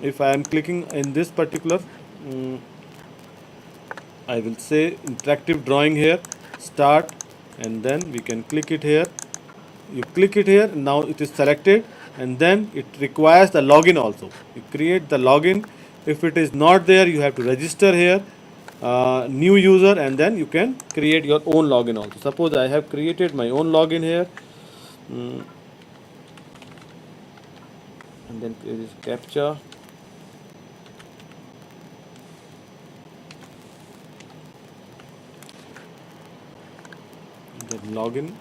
if I am clicking in this particular, I will say interactive drawing here, start, and then we can click it here. You click it here, now it is selected, and then it requires the login also. You create the login. If it is not there, you have to register here, new user, and then you can create your own login also. Suppose I have created my own login here, and then there is captcha. Then login.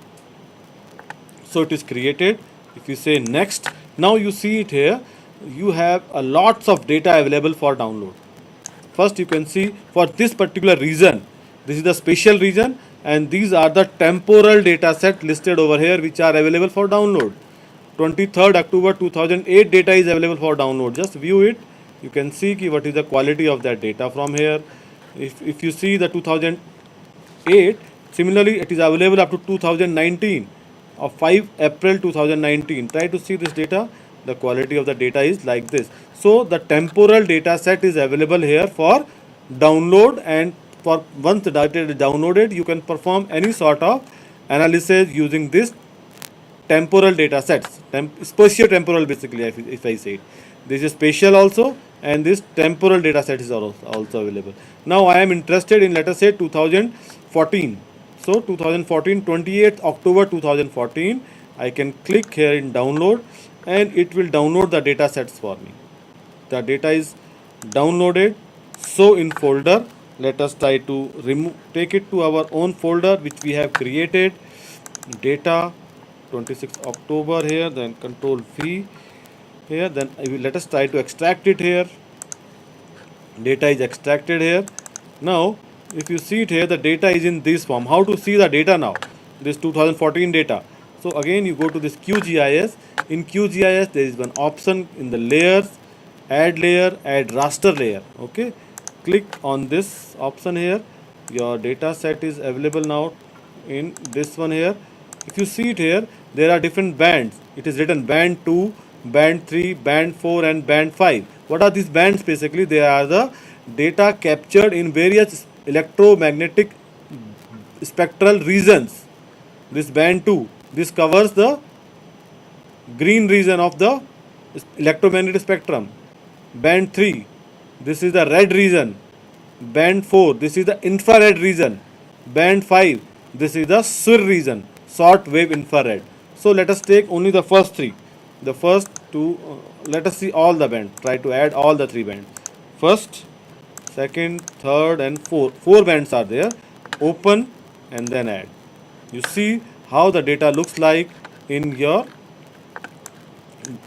So it is created. If you say next, now you see it here, you have a lots of data available for download. First you can see for this particular region, this is the spatial region, and these are the temporal data set listed over here which are available for download. 23rd October 2008 data is available for download. Just view it. You can see what is the quality of that data from here. If you see the 2008, similarly it is available up to 2019 of 5 April 2019. Try to see this data. The quality of the data is like this. So the temporal data set is available here for download, and for once the data is downloaded, you can perform any sort of analysis using this temporal data sets. Spatio-temporal basically, if I say it. This is spatial also, and this temporal data set is also available. Now I am interested in, let us say, 2014. So 2014, 28th October 2014, I can click here in download, and it will download the data sets for me. The data is downloaded. So in folder, let us try to take it to our own folder which we have created. Data 26th October here, then Control V here, then let us try to extract it here. Data is extracted here. Now if you see it here, the data is in this form. How to see the data now? This 2014 data. So again you go to this QGIS. In QGIS there is one option in the layers, add raster layer. Okay, click on this option here. Your data set is available now in this one here. If you see it here, there are different bands. It is written band 2, band 3, band 4, and band 5. What are these bands? Basically they are the data captured in various electromagnetic spectral regions. This band 2, this covers the green region of the electromagnetic spectrum. Band 3, this is the red region. Band 4, this is the infrared region. Band 5, this is the SWIR region, short wave infrared. So let us take only the first three. The first two, let us see all the bands. Try to add all the three bands. First, second, third, and fourth. Four bands are there. Open and then add. You see how the data looks like in your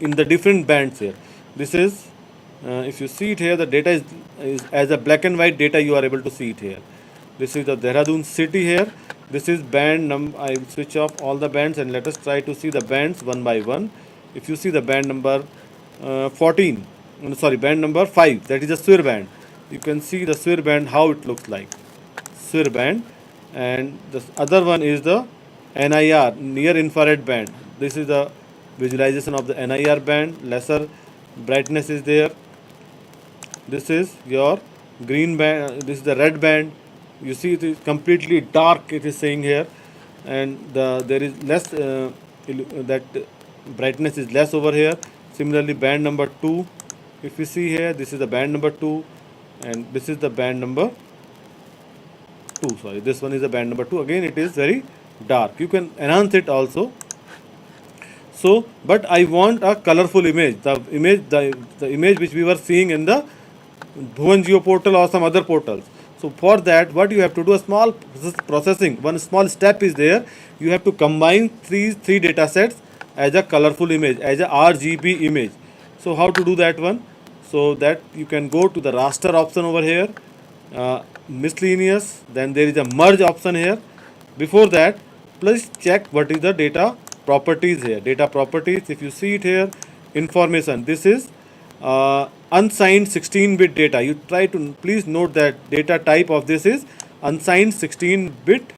in the different bands here. This is if you see it here, the data is as a black and white data. You are able to see it here. This is the Dehradun city here. This is band number. I will switch off all the bands and let us try to see the bands one by one. If you see the band number 14, sorry, band number 5, that is a SWIR band. You can see the SWIR band how it looks like. SWIR band, and the other one is the NIR, near infrared band. This is the visualization of the NIR band. Lesser brightness is there. This is your green band. This is the red band. You see it is completely dark. It is saying here, and there is less that brightness is less over here. Similarly, band number 2. If you see here, this is the band number 2, and this is the band number 2. Sorry, this one is the band number 2. Again, it is very dark. You can enhance it also. So, but I want a colorful image. The image which we were seeing in the Bhuvan Geo portal or some other portals. So for that, what you have to do, a small processing. One small step is there. You have to combine three data sets as a colorful image, as a RGB image. So how to do that one? So that you can go to the raster option over here, miscellaneous. Then there is a merge option here. Before that, please check what is the data properties here. Data properties. If you see it here, information. This is unsigned 16-bit data. You try to please note that data type of this is unsigned 16-bit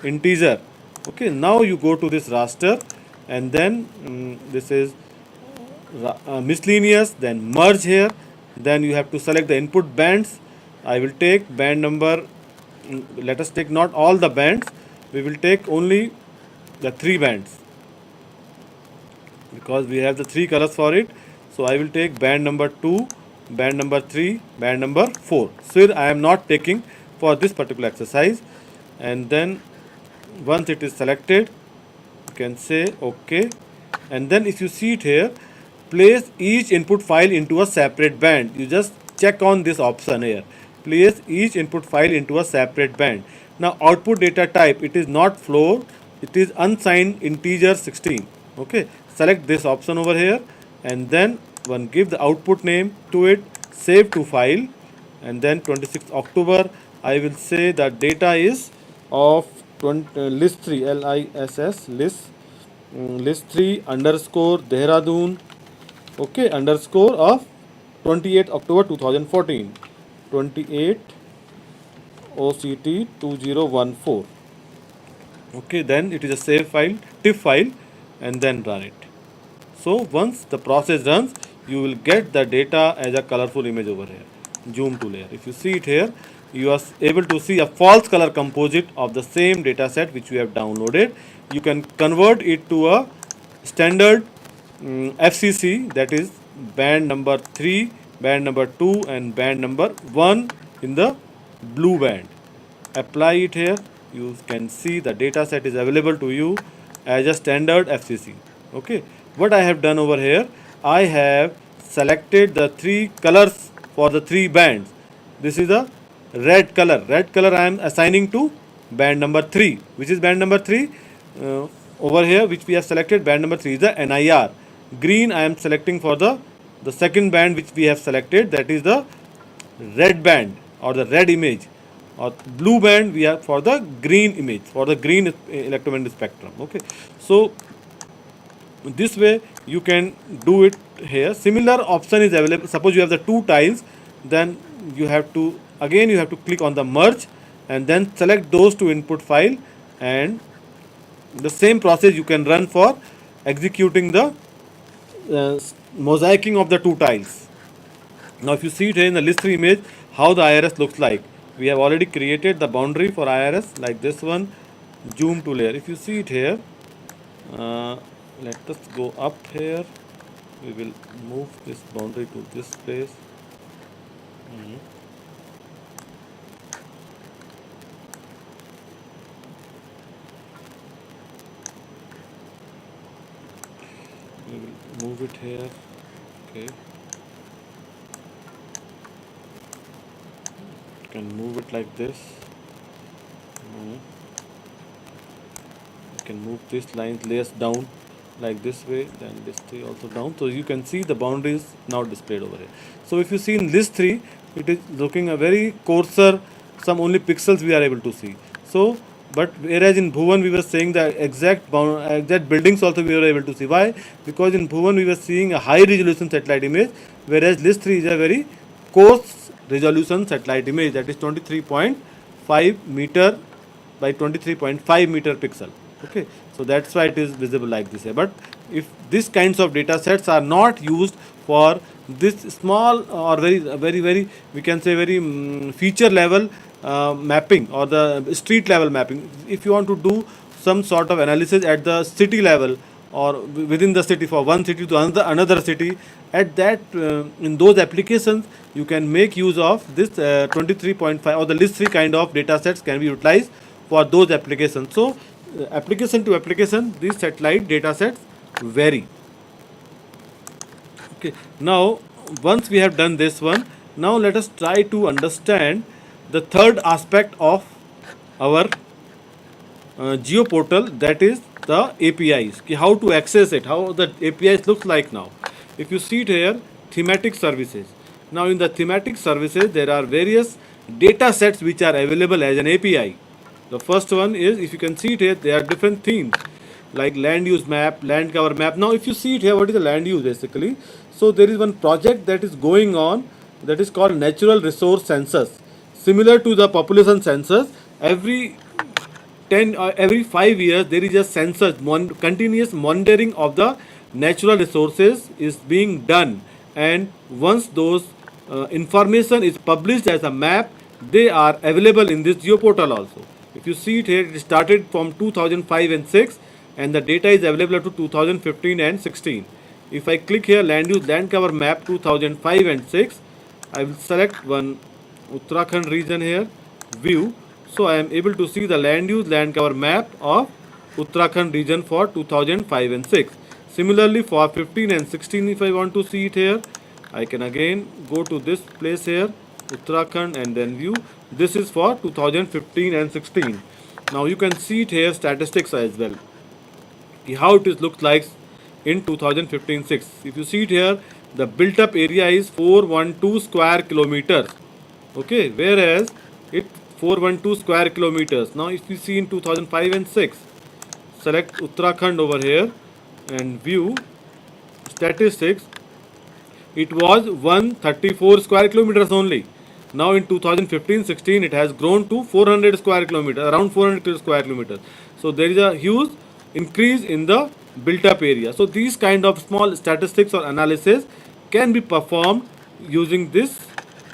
integer. Okay, now you go to this raster, and then this is miscellaneous, then merge here. Then you have to select the input bands. I will take band number, let us take not all the bands, we will take only the 3 bands because we have the 3 colors for it. So I will take band number 2, band number 3, band number 4. So I am not taking for this particular exercise. And then once it is selected, you can say OK. And then if you see it here, place each input file into a separate band. You just check on this option here. Place each input file into a separate band. Now output data type, it is not float, it is unsigned integer 16. Okay, select this option over here, and then one give the output name to it, save to file, and then 26th October I will say that data is of list 3 LISS list 3 underscore Dehradun, okay, underscore of 28th October 2014, 28 OCT 2014. Okay, then it is a save file, TIFF file, and then run it. So once the process runs, you will get the data as a colorful image over here. Zoom to layer. If you see it here, you are able to see a false color composite of the same data set which you have downloaded. You can convert it to a standard FCC, that is band number 3, band number 2, and band number 1 in the blue band. Apply it here. You can see the data set is available to you as a standard FCC. Okay, what I have done over here, I have selected the 3 colors for the 3 bands. This is the red color. Red color I am assigning to band number 3. Which is band number 3? Over here, which we have selected, band number 3 is the NIR. Green I am selecting for the second band which we have selected, that is the red band or the red image. Or blue band we have for the green image, for the green electromagnetic spectrum. Okay, so this way you can do it here. Similar option is available. Suppose you have the 2 tiles, then you have to click on the merge and then select those 2 input file, and the same process you can run for executing the mosaicing of the 2 tiles. Now if you see it here in the list 3 image, how the IRS looks like. We have already created the boundary for IRS like this one. Zoom to layer. If you see it here, let us go up here. we will move this boundary to this place. We will move it here. Okay, you can move it like this. You can move this lines layers down like this way, then this 3 also down. So you can see the boundaries now displayed over here. So if you see in list 3, it is looking a very coarser, some only pixels we are able to see. So, but whereas in Bhuvan we were saying the exact buildings also we were able to see. Why? Because in Bhuvan we were seeing a high resolution satellite image, whereas list 3 is a very coarse resolution satellite image, that is 23.5 meter by 23.5 meter pixel. Okay, so that's why it is visible like this here. But if these kinds of data sets are not used for this small or very we can say very feature level mapping or the street level mapping, if you want to do some sort of analysis at the city level or within the city, for one city to another city, at that in those applications you can make use of this 23.5 or the list 3 kind of data sets can be utilized for those applications. So application to application these satellite data sets vary. Okay, now once we have done this one, now let us try to understand the third aspect of our geo portal, that is the APIs. How to access it, how the APIs looks like now. If you see it here, thematic services. Now in the thematic services there are various data sets which are available as an API. The first one is, if you can see it here, there are different themes like land use map, land cover map. Now if you see it here, what is the land use basically? So there is one project that is going on that is called natural resource census. Similar to the population census, every 5 years there is a census, continuous monitoring of the natural resources is being done, and once those information is published as a map, they are available in this geoportal also. If you see it here, it started from 2005 and 6 and the data is available up to 2015 and 16. If I click here land use land cover map 2005 and 6, I will select one Uttarakhand region here, view. So I am able to see the land use land cover map of Uttarakhand region for 2005 and 6. Similarly for 15 and 16, if I want to see it here, I can again go to this place here, Uttarakhand, and then view. This is for 2015 and 16. Now you can see it here statistics as well, how it is looks like in 2015-6. If you see it here, the built up area is 412 square kilometers. Okay, whereas it 412 square kilometers. Now if you see in 2005 and 6, select Uttarakhand over here and view statistics, it was 134 square kilometers only. Now in 2015-16 it has grown to 400 square kilometers, around 400 square kilometers. So there is a huge increase in the built up area. So these kind of small statistics or analysis can be performed using this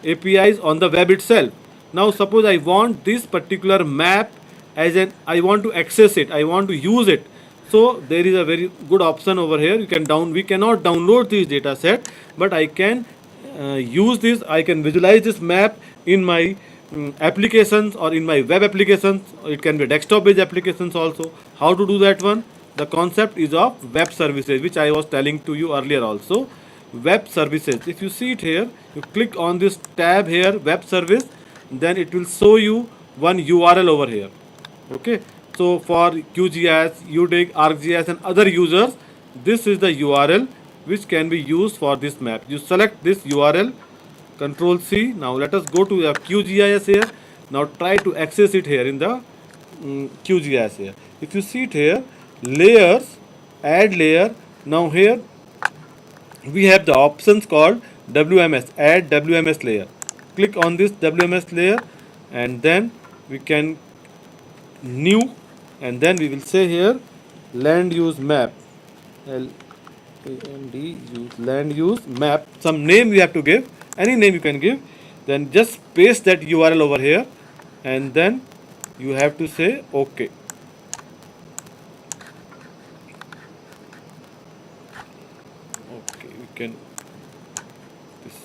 APIs on the web itself. Now suppose I want this particular map as an, I want to access it, I want to use it. So there is a very good option over here. You can we cannot download this data set, but I can use this, I can visualize this map in my applications or in my web applications. It can be desktop based applications also. How to do that one? The concept is of web services, which I was telling to you earlier also. Web services, if you see it here, you click on this tab here, web service, then it will show you one URL over here. Okay, so for QGIS, UDIG, ArcGIS and other users, this is the URL which can be used for this map. You select this URL, Control C. Now let us go to the QGIS here. Now try to access it here in the QGIS here. If you see it here, layers, add layer. Now here we have the options called WMS, add WMS layer. Click on this WMS layer and then we can new, and then we will say here land use map, land use map. Some name you have to give, any name you can give, then just paste that URL over here and then you have to say OK. Okay, we can this.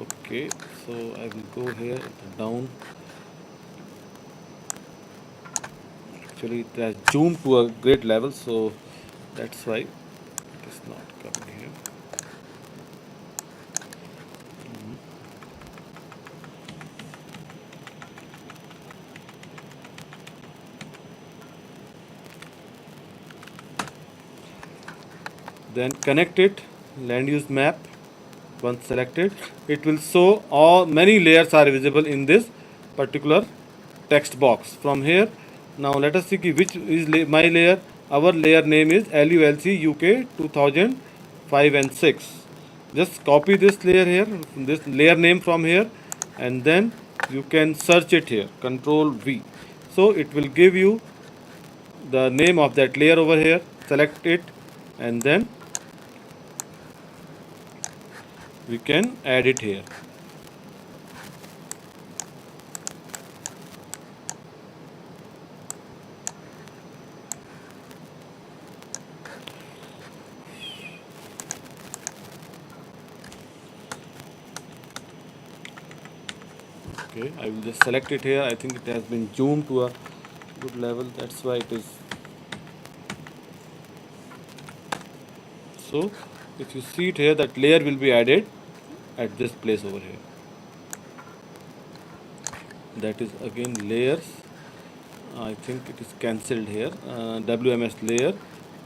Okay, so I will go here down. Actually it has zoomed to a great level, so that's why it is not coming here. Then connect it, land use map. Once selected, it will show all many layers are visible in this particular text box. From here, now let us see which is my layer. Our layer name is LULC UK 2005 and 6. Just copy this layer here, this layer name from here, and then you can search it here, Control V. So it will give you the name of that layer over here. Select it, and then we can add it here. Okay, I will just select it here. I think it has been zoomed to a good level, that's why it is. So if you see it here, that layer will be added at this place over here. That is again layers. I think it is cancelled here, WMS layer,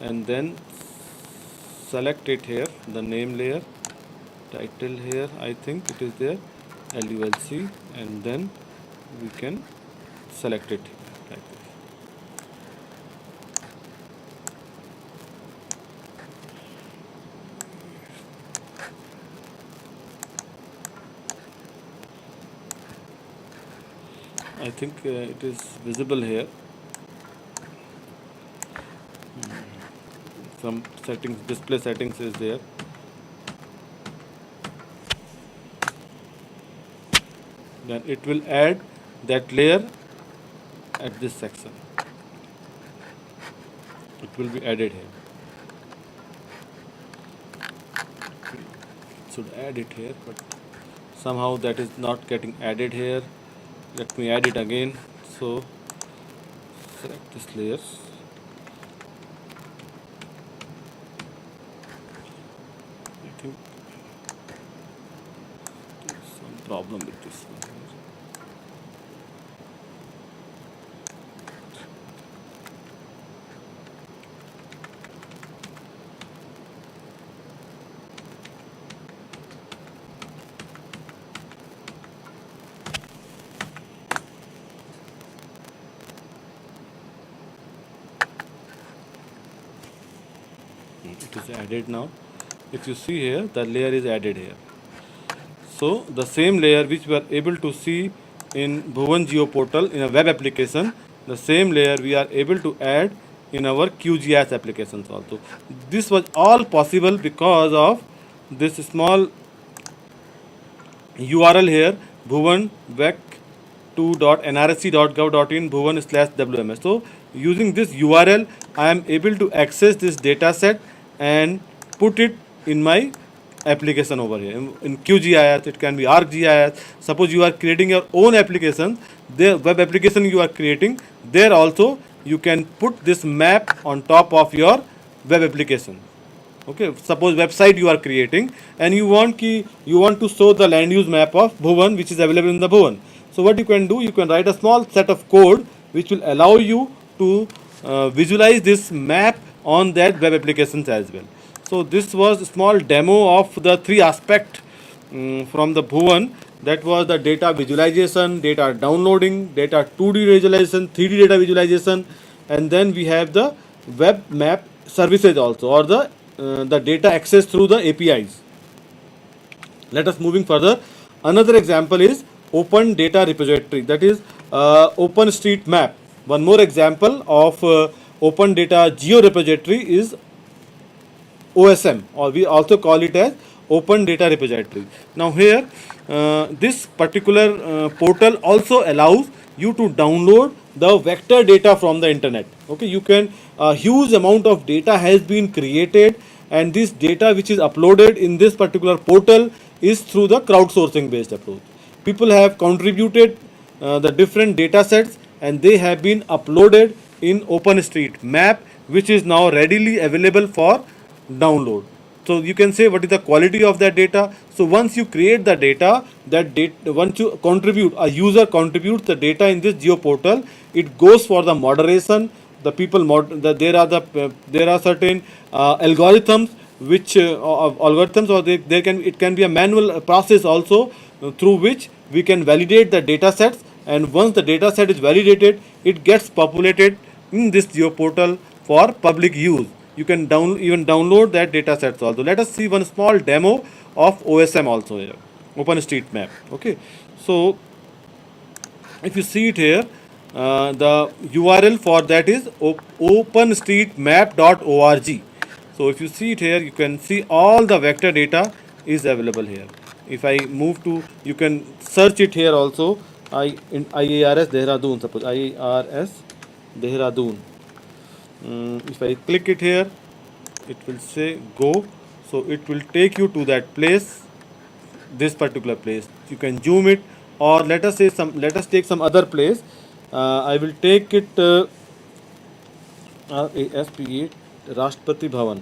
and then select it here, the name layer, title here, I think it is there, LULC, and then we can select it like this. I think it is visible here. Some settings, display settings is there. Then it will add that layer at this section. It will be added here. It should add it here, but somehow that is not getting added here. Let me add it again. So select this layers. I think there's some problem with this one. It is added now. If you see here, the layer is added here. So the same layer which we are able to see in Bhuvan Geo portal in a web application, the same layer we are able to add in our QGIS applications also. This was all possible because of this small URL here, Bhuvan vec 2.nrsc.gov.in bhuvan/wms. So using this URL, I am able to access this data set and put it in my application over here. In QGIS, it can be ArcGIS. Suppose you are creating your own application, the web application you are creating, there also you can put this map on top of your web application. Okay, suppose website you are creating and you want to show the land use map of Bhuvan which is available in the Bhuvan. So what you can do, you can write a small set of code which will allow you to visualize this map on that web applications as well. So this was a small demo of the three aspect from the Bhuvan. That was the data visualization, data downloading, data 2D visualization, 3D data visualization, and then we have the web map services also, or the data access through the APIs. Let us moving further. Another example is open data repository, that is OpenStreetMap. One more example of open data geo repository is OSM, or we also call it as open data repository. Now here this particular portal also allows you to download the vector data from the internet. Okay, you can huge amount of data has been created and this data which is uploaded in this particular portal is through the crowdsourcing based approach. People have contributed the different data sets, and they have been uploaded in OpenStreetMap, which is now readily available for download. So you can say what is the quality of that data. So once you create the data, once you contribute, a user contributes the data in this geo portal, it goes for the moderation. The people there are certain algorithms which algorithms, or they can, it can be a manual process also, through which we can validate the data sets, and once the data set is validated, it gets populated in this geo portal for public use. You can even download that data sets also. Let us see one small demo of OSM also here, OpenStreetMap. Okay, so if you see it here, the URL for that is openstreetmap.org. So if you see it here, you can see all the vector data is available here. If I move to, you can search it here also. In IARS Dehradun, suppose IARS Dehradun. If I click it here, it will say go. So it will take you to that place, this particular place. You can zoom it, or let us take some other place. I will take it RASP8 Rashtrapati Bhavan.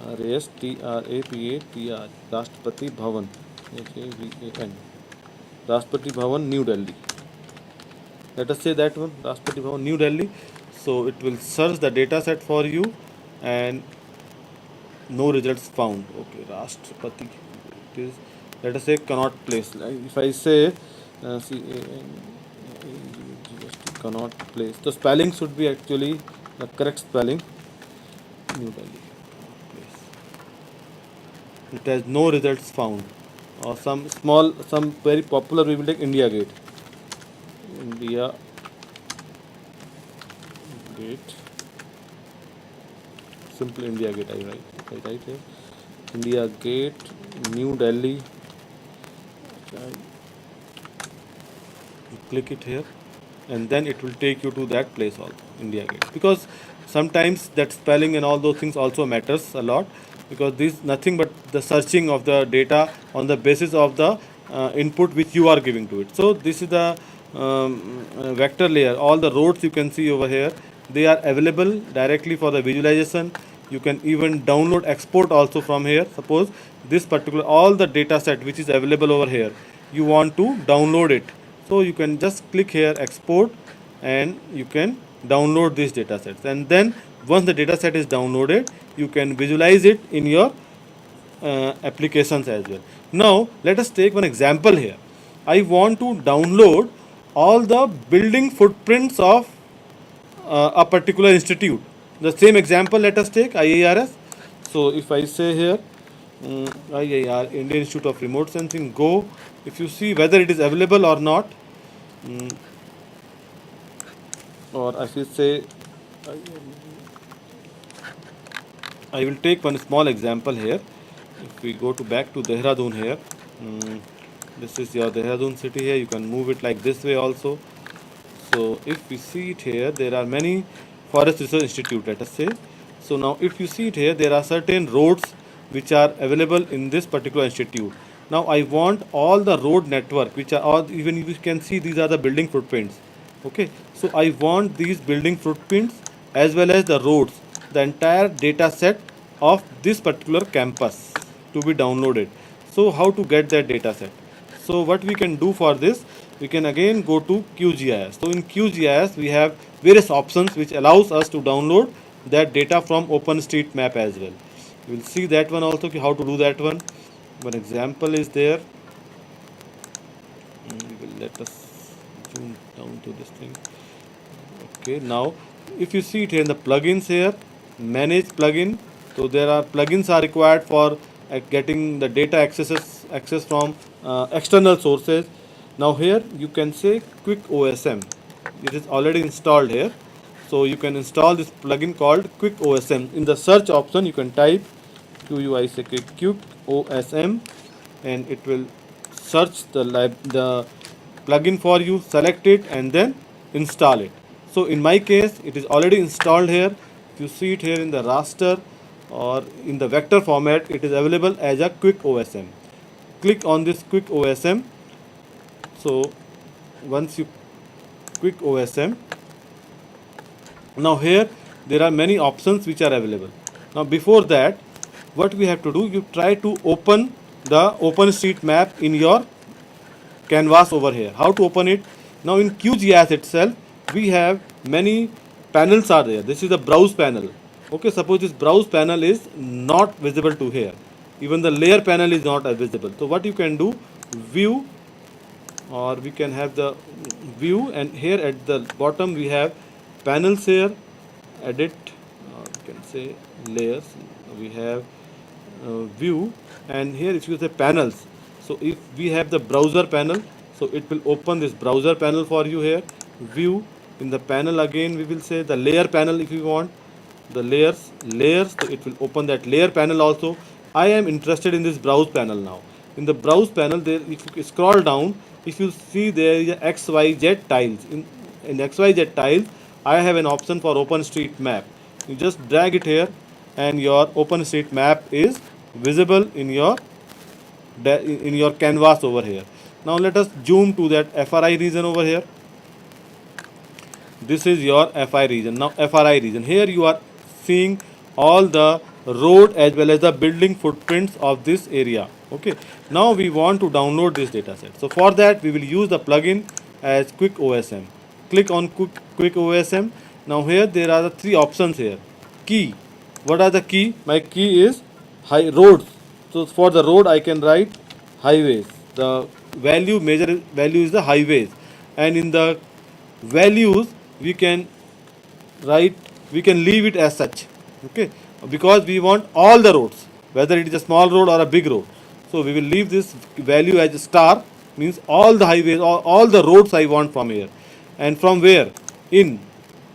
RASTRAPATR Rashtrapati Bhavan. HAVAN. Rashtrapati Bhavan, New Delhi. Let us say that one, Rashtrapati Bhavan, New Delhi. So it will search the data set for you, and no results found. Okay, Rashtrapati. It is, let us say, cannot place. If I say cannot place, the spelling should be actually the correct spelling. New Delhi. It has no results found. Or some very popular, we will take India Gate. India Gate. Simple India Gate, I write here. India Gate, New Delhi. You click it here, and then it will take you to that place also, India Gate. Because sometimes that spelling and all those things also matters a lot, because this is nothing but the searching of the data on the basis of the input which you are giving to it. So this is the vector layer. All the roads you can see over here, they are available directly for the visualization. You can even download, export also from here. Suppose this particular, all the data set which is available over here, you want to download it, so you can just click here, export, and you can download these data sets. And then once the data set is downloaded, you can visualize it in your applications as well. Now let us take one example here. I want to download all the building footprints of a particular institute. The same example, let us take IARS. So if I say here IIR, Indian Institute of Remote Sensing, go. If you see whether it is available or not, or I should say, I will take one small example here. If we go to back to Dehradun here, this is your Dehradun city here. You can move it like this way also. So if we see it here, there are many forest research institute, let us say. So now if you see it here, there are certain roads which are available in this particular institute. Now I want all the road network which are, or even you can see these are the building footprints. Okay, so I want these building footprints as well as the roads, the entire data set of this particular campus to be downloaded. So how to get that data set? So what we can do for this, we can again go to QGIS. So in QGIS we have various options which allows us to download that data from OpenStreetMap as well. We will see that one also, how to do that one. One example is there. We will let us zoom down to this thing. Okay, now if you see it here in the plugins here, manage plugin. So there are plugins are required for getting the data access from external sources. Now here you can say Quick OSM. It is already installed here. So you can install this plugin called Quick OSM. In the search option, you can type Quick OSM, and it will search the plugin for you, select it, and then install it. So in my case, it is already installed here. If you see it here in the raster or in the vector format, it is available as a quick OSM. Click on this quick OSM. So once you quick OSM, now here there are many options which are available. Now before that, what we have to do, you try to open the OpenStreetMap in your canvas over here. How to open it? Now in QGIS itself, we have many panels are there. This is the browse panel. Okay, suppose this browse panel is not visible to here. Even the layer panel is not visible. So what you can do, view, or we can have the view, and here at the bottom we have panels here, edit, we can say layers, we have view, and here if you say panels, so if we have the browser panel, so it will open this browser panel for you here. View, in the panel again we will say the layer panel. If you want the layers, so it will open that layer panel also. I am interested in this browse panel now. In the browse panel, there if you scroll down, if you see there is a XYZ tiles. In XYZ tiles, I have an option for OpenStreetMap. You just drag it here, and your OpenStreetMap is visible in your canvas over here. Now let us zoom to that FRI region over here. This is your FI region. Now FRI region, here you are seeing all the road as well as the building footprints of this area. Okay, now we want to download this data set. So for that we will use the plugin as quick OSM. Click on quick OSM. Now here there are the three options here. Key, what are the key? My key is high roads. So for the road I can write highways. The major value is the highways, and in the values we can write, we can leave it as such. Okay, because we want all the roads, whether it is a small road or a big road. So we will leave this value as a star, means all the highways, all the roads I want from here. And from where? In,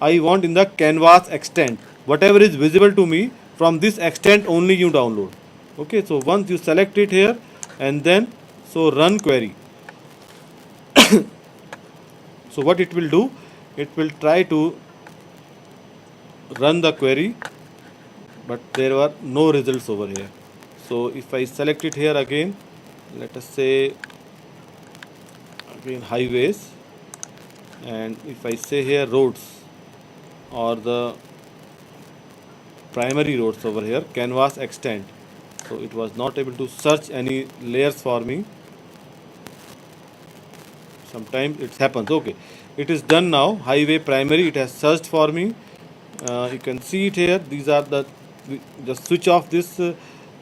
I want in the canvas extent, whatever is visible to me, from this extent only you download. Okay, so once you select it here, and then so run query. So what it will do, it will try to run the query, but there were no results over here. So if I select it here again, let us say again highways, and if I say here roads or the primary roads over here, canvas extent, so it was not able to search any layers for me. Sometimes it happens. Okay, it is done now. Highway primary, it has searched for me. You can see it here. These are the, just switch off this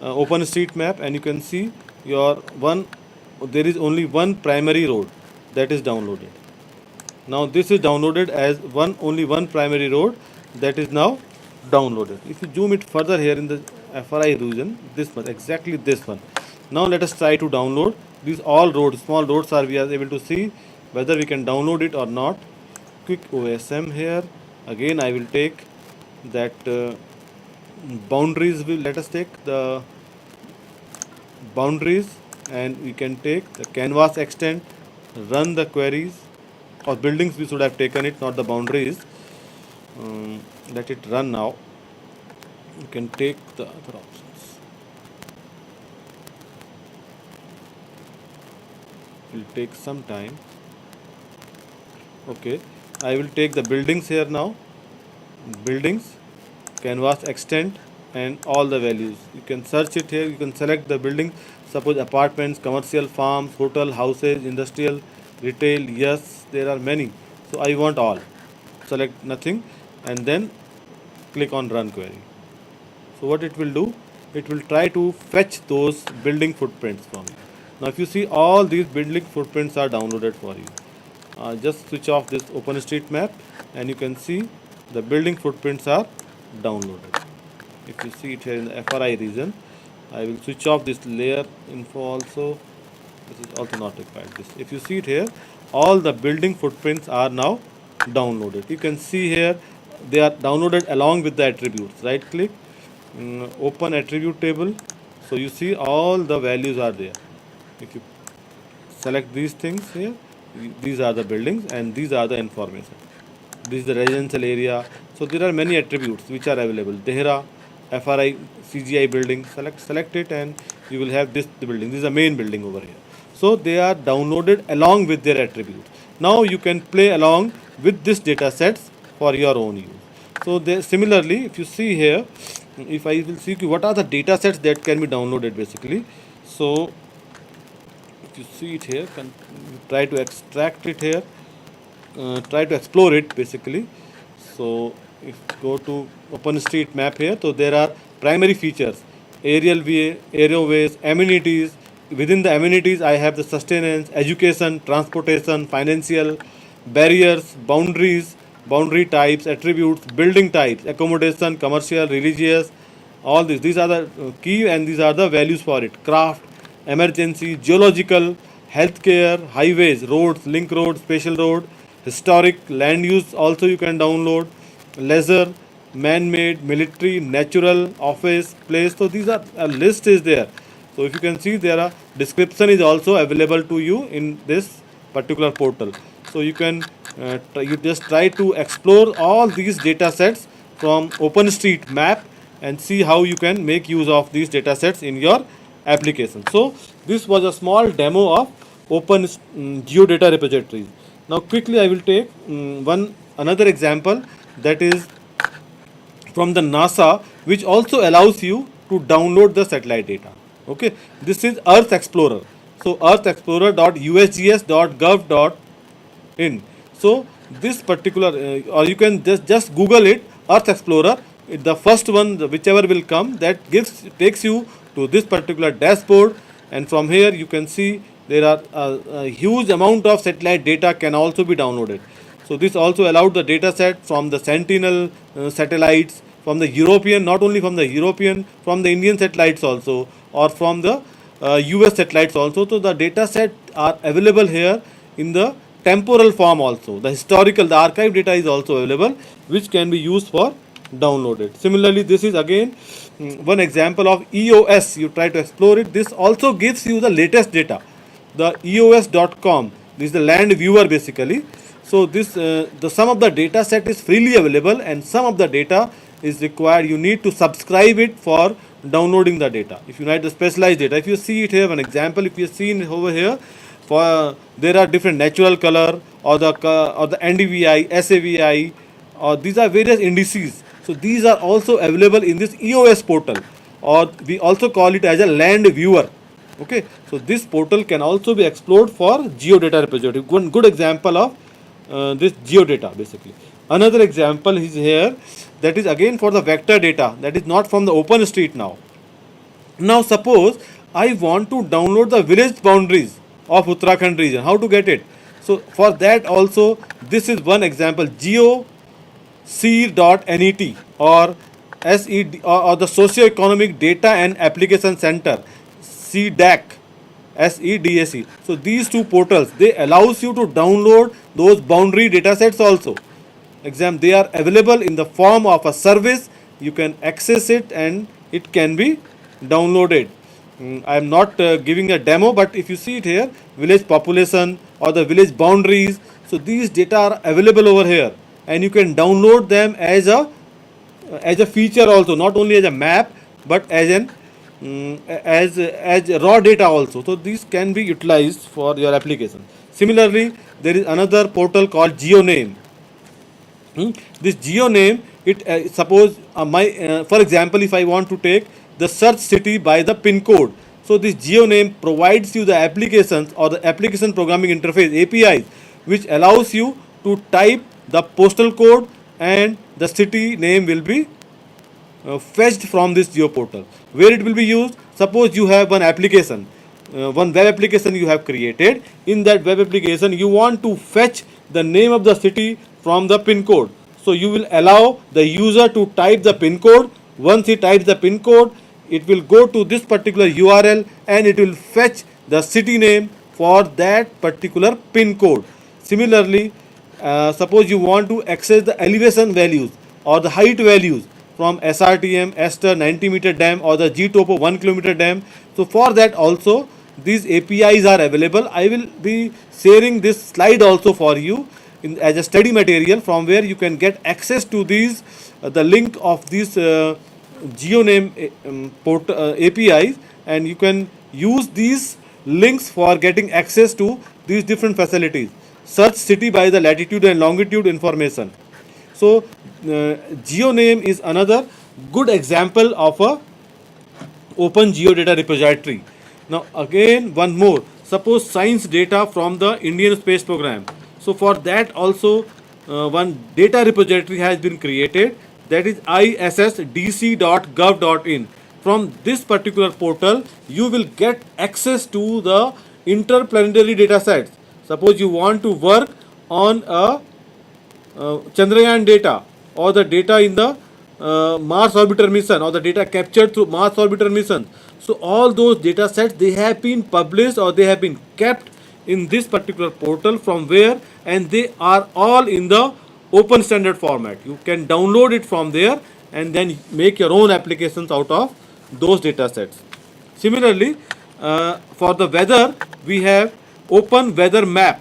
OpenStreetMap, and you can see your one, there is only one primary road that is downloaded. Now this is downloaded as only one primary road that is now downloaded. If you zoom it further here in the FRI region, this one, exactly this one. Now let us try to download these all roads, small roads are, we are able to see whether we can download it or not. Quick OSM here. Again I will take that boundaries, will let us take the boundaries, and we can take the canvas extent, run the queries, or buildings we should have taken it, not the boundaries. Let it run now. You can take the other options. It will take some time. Okay, I will take the buildings here now. Buildings, canvas extent, and all the values. You can search it here. You can select the building. Suppose apartments, commercial, farms, hotel, houses, industrial, retail. Yes, there are many. So I want all. Select nothing, and then click on run query. So what it will do, it will try to fetch those building footprints from you. Now if you see, all these building footprints are downloaded for you. Just switch off this OpenStreetMap, and you can see the building footprints are downloaded. If you see it here in the FRI region, I will switch off this layer info also. This is also not required. This, if you see it here, all the building footprints are now downloaded. You can see here they are downloaded along with the attributes. Right click, open attribute table. So you see all the values are there. If you select these things here, these are the buildings and these are the information. This is the residential area. So there are many attributes which are available. Dehra, FRI, CGI building. Select it, and you will have this the building. This is the main building over here. So they are downloaded along with their attributes. Now you can play along with this data sets for your own use. So there, similarly, if you see here, if I will see what are the data sets that can be downloaded basically. So if you see it here, try to extract it here, try to explore it basically. So if go to OpenStreetMap here, so there are primary features, aerial view, aeroways, amenities. Within the amenities, I have the sustenance, education, transportation, financial, barriers, boundaries, boundary types, attributes, building types, accommodation, commercial, religious, all these. These are the key, and these are the values for it. Craft, emergency, geological, healthcare, highways, roads, link road, special road, historic, land use also you can download, leisure, man-made, military, natural, office, place. So these are, a list is there. So if you can see, there are description is also available to you in this particular portal. So you can you just try to explore all these data sets from OpenStreetMap and see how you can make use of these data sets in your application. So this was a small demo of Open Geodata repositories. Now quickly I will take one another example, that is from the NASA, which also allows you to download the satellite data. Okay, this is Earth Explorer. So earthexplorer.usgs.gov.in. So this particular, or you can just Google it, Earth Explorer. The first one, whichever will come, that takes you to this particular dashboard, and from here you can see there are a huge amount of satellite data can also be downloaded. So this also allowed the data set from the Sentinel satellites, from the European, not only from the European, from the Indian satellites also, or from the US satellites also. So the data set are available here in the temporal form also. The historical, the archive data is also available, which can be used for downloaded. Similarly, this is again one example of EOS. You try to explore it. This also gives you the latest data. The EOS.com. This is the land viewer basically. So this the some of the data set is freely available, and some of the data is required. You need to subscribe it for downloading the data. If you need the specialized data, if you see it here, an example, if you see over here, for there are different natural color, or the NDVI, SAVI, or these are various indices. So these are also available in this EOS portal, or we also call it as a land viewer. Okay, so this portal can also be explored for geodata repository. One good example of this geodata basically. Another example is here, that is again for the vector data, that is not from the OpenStreet now. Now suppose I want to download the village boundaries of Uttarakhand region. How to get it? So for that also, this is one example, geoc.net or SED, or the Socio-Economic Data and Application Center, CDAC, SEDAC. So these two portals, they allows you to download those boundary data sets also. They are available in the form of a service. You can access it and it can be downloaded. I am not giving a demo, but if you see it here, village population or the village boundaries, so these data are available over here, and you can download them as a feature also, not only as a map, but as an as raw data also. So these can be utilized for your application. Similarly, there is another portal called GeoName. This GeoName, it suppose for example, if I want to take the search city by the pin code, so this GeoName provides you the applications or the application programming interface APIs, which allows you to type the postal code, and the city name will be fetched from this geo portal. Where it will be used? Suppose you have one application, one web application you have created. In that web application, you want to fetch the name of the city from the pin code. So you will allow the user to type the pin code. Once he types the pin code, it will go to this particular URL, and it will fetch the city name for that particular pin code. Similarly, suppose you want to access the elevation values or the height values from SRTM, Ester 90-meter dam, or the GTopo 1 km dam. So for that also, these APIs are available. I will be sharing this slide also for you. as a study material, from where you can get access to these the link of these GeoName APIs, and you can use these links for getting access to these different facilities. Search city by the latitude and longitude information. So GeoName is another good example of a open geodata repository. Now again one more, suppose science data from the Indian space program. So for that also one data repository has been created, that is issdc.gov.in. From this particular portal you will get access to the interplanetary data sets. Suppose you want to work on a Chandrayaan data, or the data in the Mars orbiter mission, or the data captured through Mars orbiter mission. So all those data sets, they have been published or they have been kept in this particular portal, from where, and they are all in the open standard format. You can download it from there and then make your own applications out of those data sets. Similarly, for the weather, we have Open Weather Map.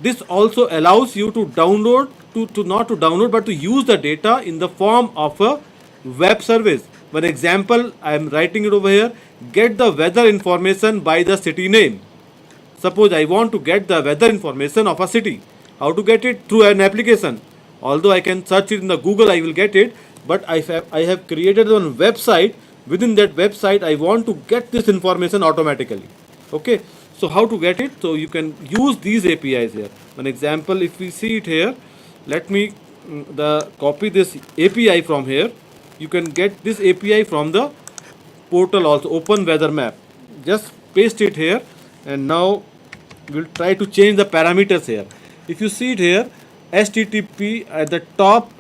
This also allows you to download, to not to download, but to use the data in the form of a web service. For example, I am writing it over here. Get the weather information by the city name. Suppose I want to get the weather information of a city. How to get it? Through an application. Although I can search it in the Google, I will get it. But I have created one website. Within that website, I want to get this information automatically. Okay. So how to get it? So you can use these APIs here. One example, if we see it here, let me copy this API from here. You can get this API from the portal also, Open Weather Map. Just paste it here, and now we'll try to change the parameters here. If you see it here, HTTP at the top,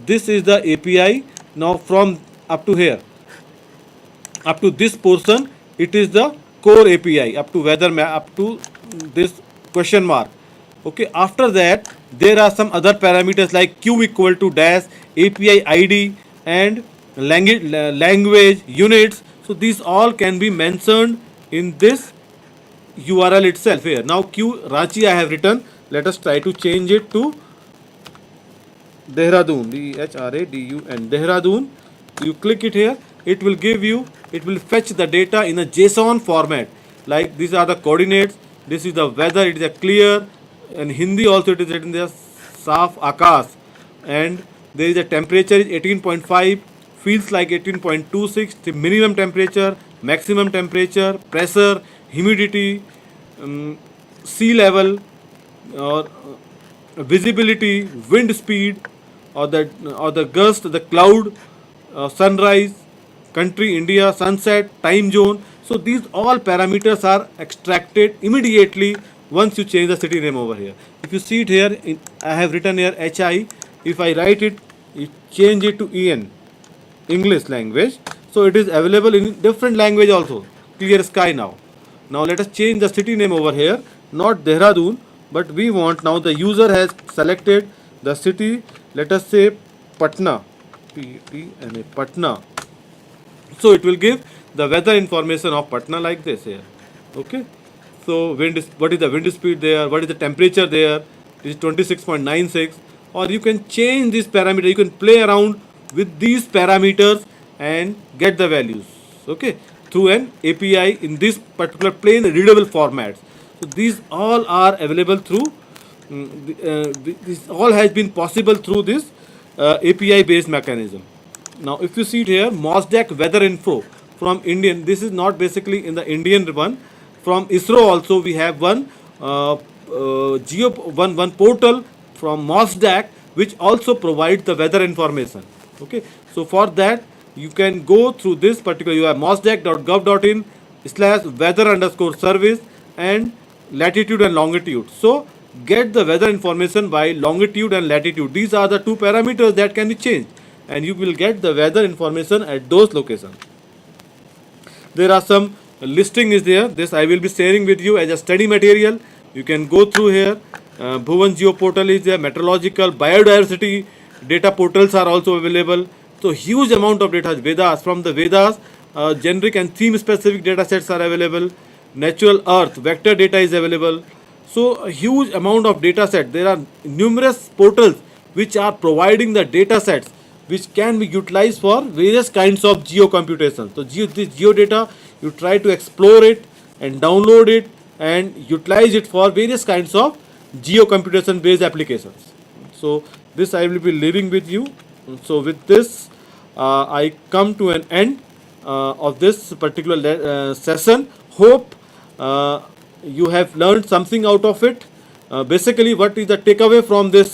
this is the API. Now from up to here, up to this portion, it is the core API, up to weather map, up to this question mark. Okay, after that there are some other parameters like Q equal to dash, API ID, and language units. So these all can be mentioned in this URL itself here. Now Q Ranchi I have written. Let us try to change it to Dehradun, DHRADUN, Dehradun. You click it here, it will give you, it will fetch the data in a JSON format. Like these are the coordinates, this is the weather, it is a clear, and Hindi also it is written there, Saaf Akash, and there is a temperature is 18.5, feels like 18.26, the minimum temperature, maximum temperature, pressure, humidity, sea level, or visibility, wind speed, or the gust, the cloud, sunrise, country India, sunset, time zone. So these all parameters are extracted immediately once you change the city name over here. If you see it here, I have written here HI. If I write it, you change it to EN, English language. So it is available in different language also. Clear sky now. Now let us change the city name over here. Not Dehradun, but we want, now the user has selected the city. Let us say Patna. P-T-N-A, Patna. So it will give the weather information of Patna like this here. Okay. So what is the wind speed there? What is the temperature there? It is 26.96. Or you can change this parameter. You can play around with these parameters and get the values. Okay. Through an API in this particular plain readable formats. So these all are available through. This all has been possible through this API based mechanism. Now if you see it here, Mossack weather info from Indian, this is not basically in the Indian one. From ISRO also we have one one portal from Mossack which also provides the weather information. Okay, so for that you can go through this particular, you have mossack.gov.in/weather_service and latitude and longitude. So get the weather information by longitude and latitude. These are the two parameters that can be changed, and you will get the weather information at those locations. There are some listing is there. This I will be sharing with you as a study material. You can go through here. Bhuvan Geo portal is there. Meteorological, biodiversity data portals are also available. So huge amount of data. Vedas, from the Vedas, generic and theme specific data sets are available. Natural Earth, vector data is available. So a huge amount of data set. There are numerous portals which are providing the data sets which can be utilized for various kinds of geo computation. So this geo data, you try to explore it and download it and utilize it for various kinds of geo computation based applications. So this I will be leaving with you. So with this, I come to an end of this particular session. Hope you have learned something out of it. Basically, what is the takeaway from this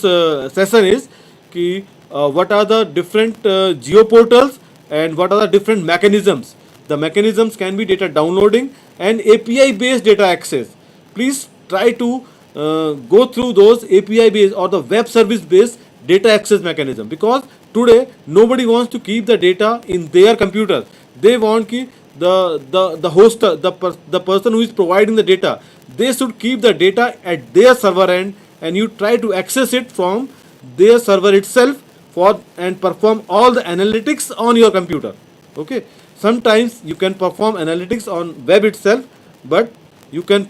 session is ki, what are the different geo portals and what are the different mechanisms. The mechanisms can be data downloading and API based data access. Please try to go through those API based or the web service based data access mechanism, because today nobody wants to keep the data in their computer. They want ki the hoster, the person who is providing the data, they should keep the data at their server end, and you try to access it from their server itself for and perform all the analytics on your computer. Okay, sometimes you can perform analytics on web itself, but you can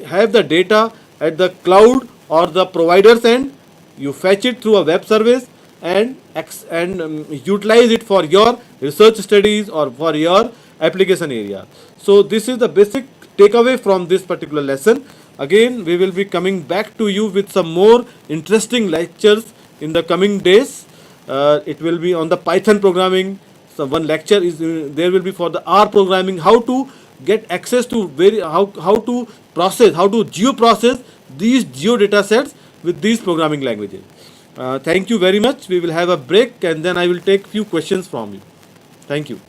have the data at the cloud or the provider's end. You fetch it through a web service and utilize it for your research studies or for your application area. So this is the basic takeaway from this particular lesson. Again, we will be coming back to you with some more interesting lectures in the coming days. It will be on the Python programming. So one lecture is there will be for the R programming, how to get access to how to process, how to geo process these geo data sets with these programming languages. Thank you very much. We will have a break and then I will take few questions from you. Thank you.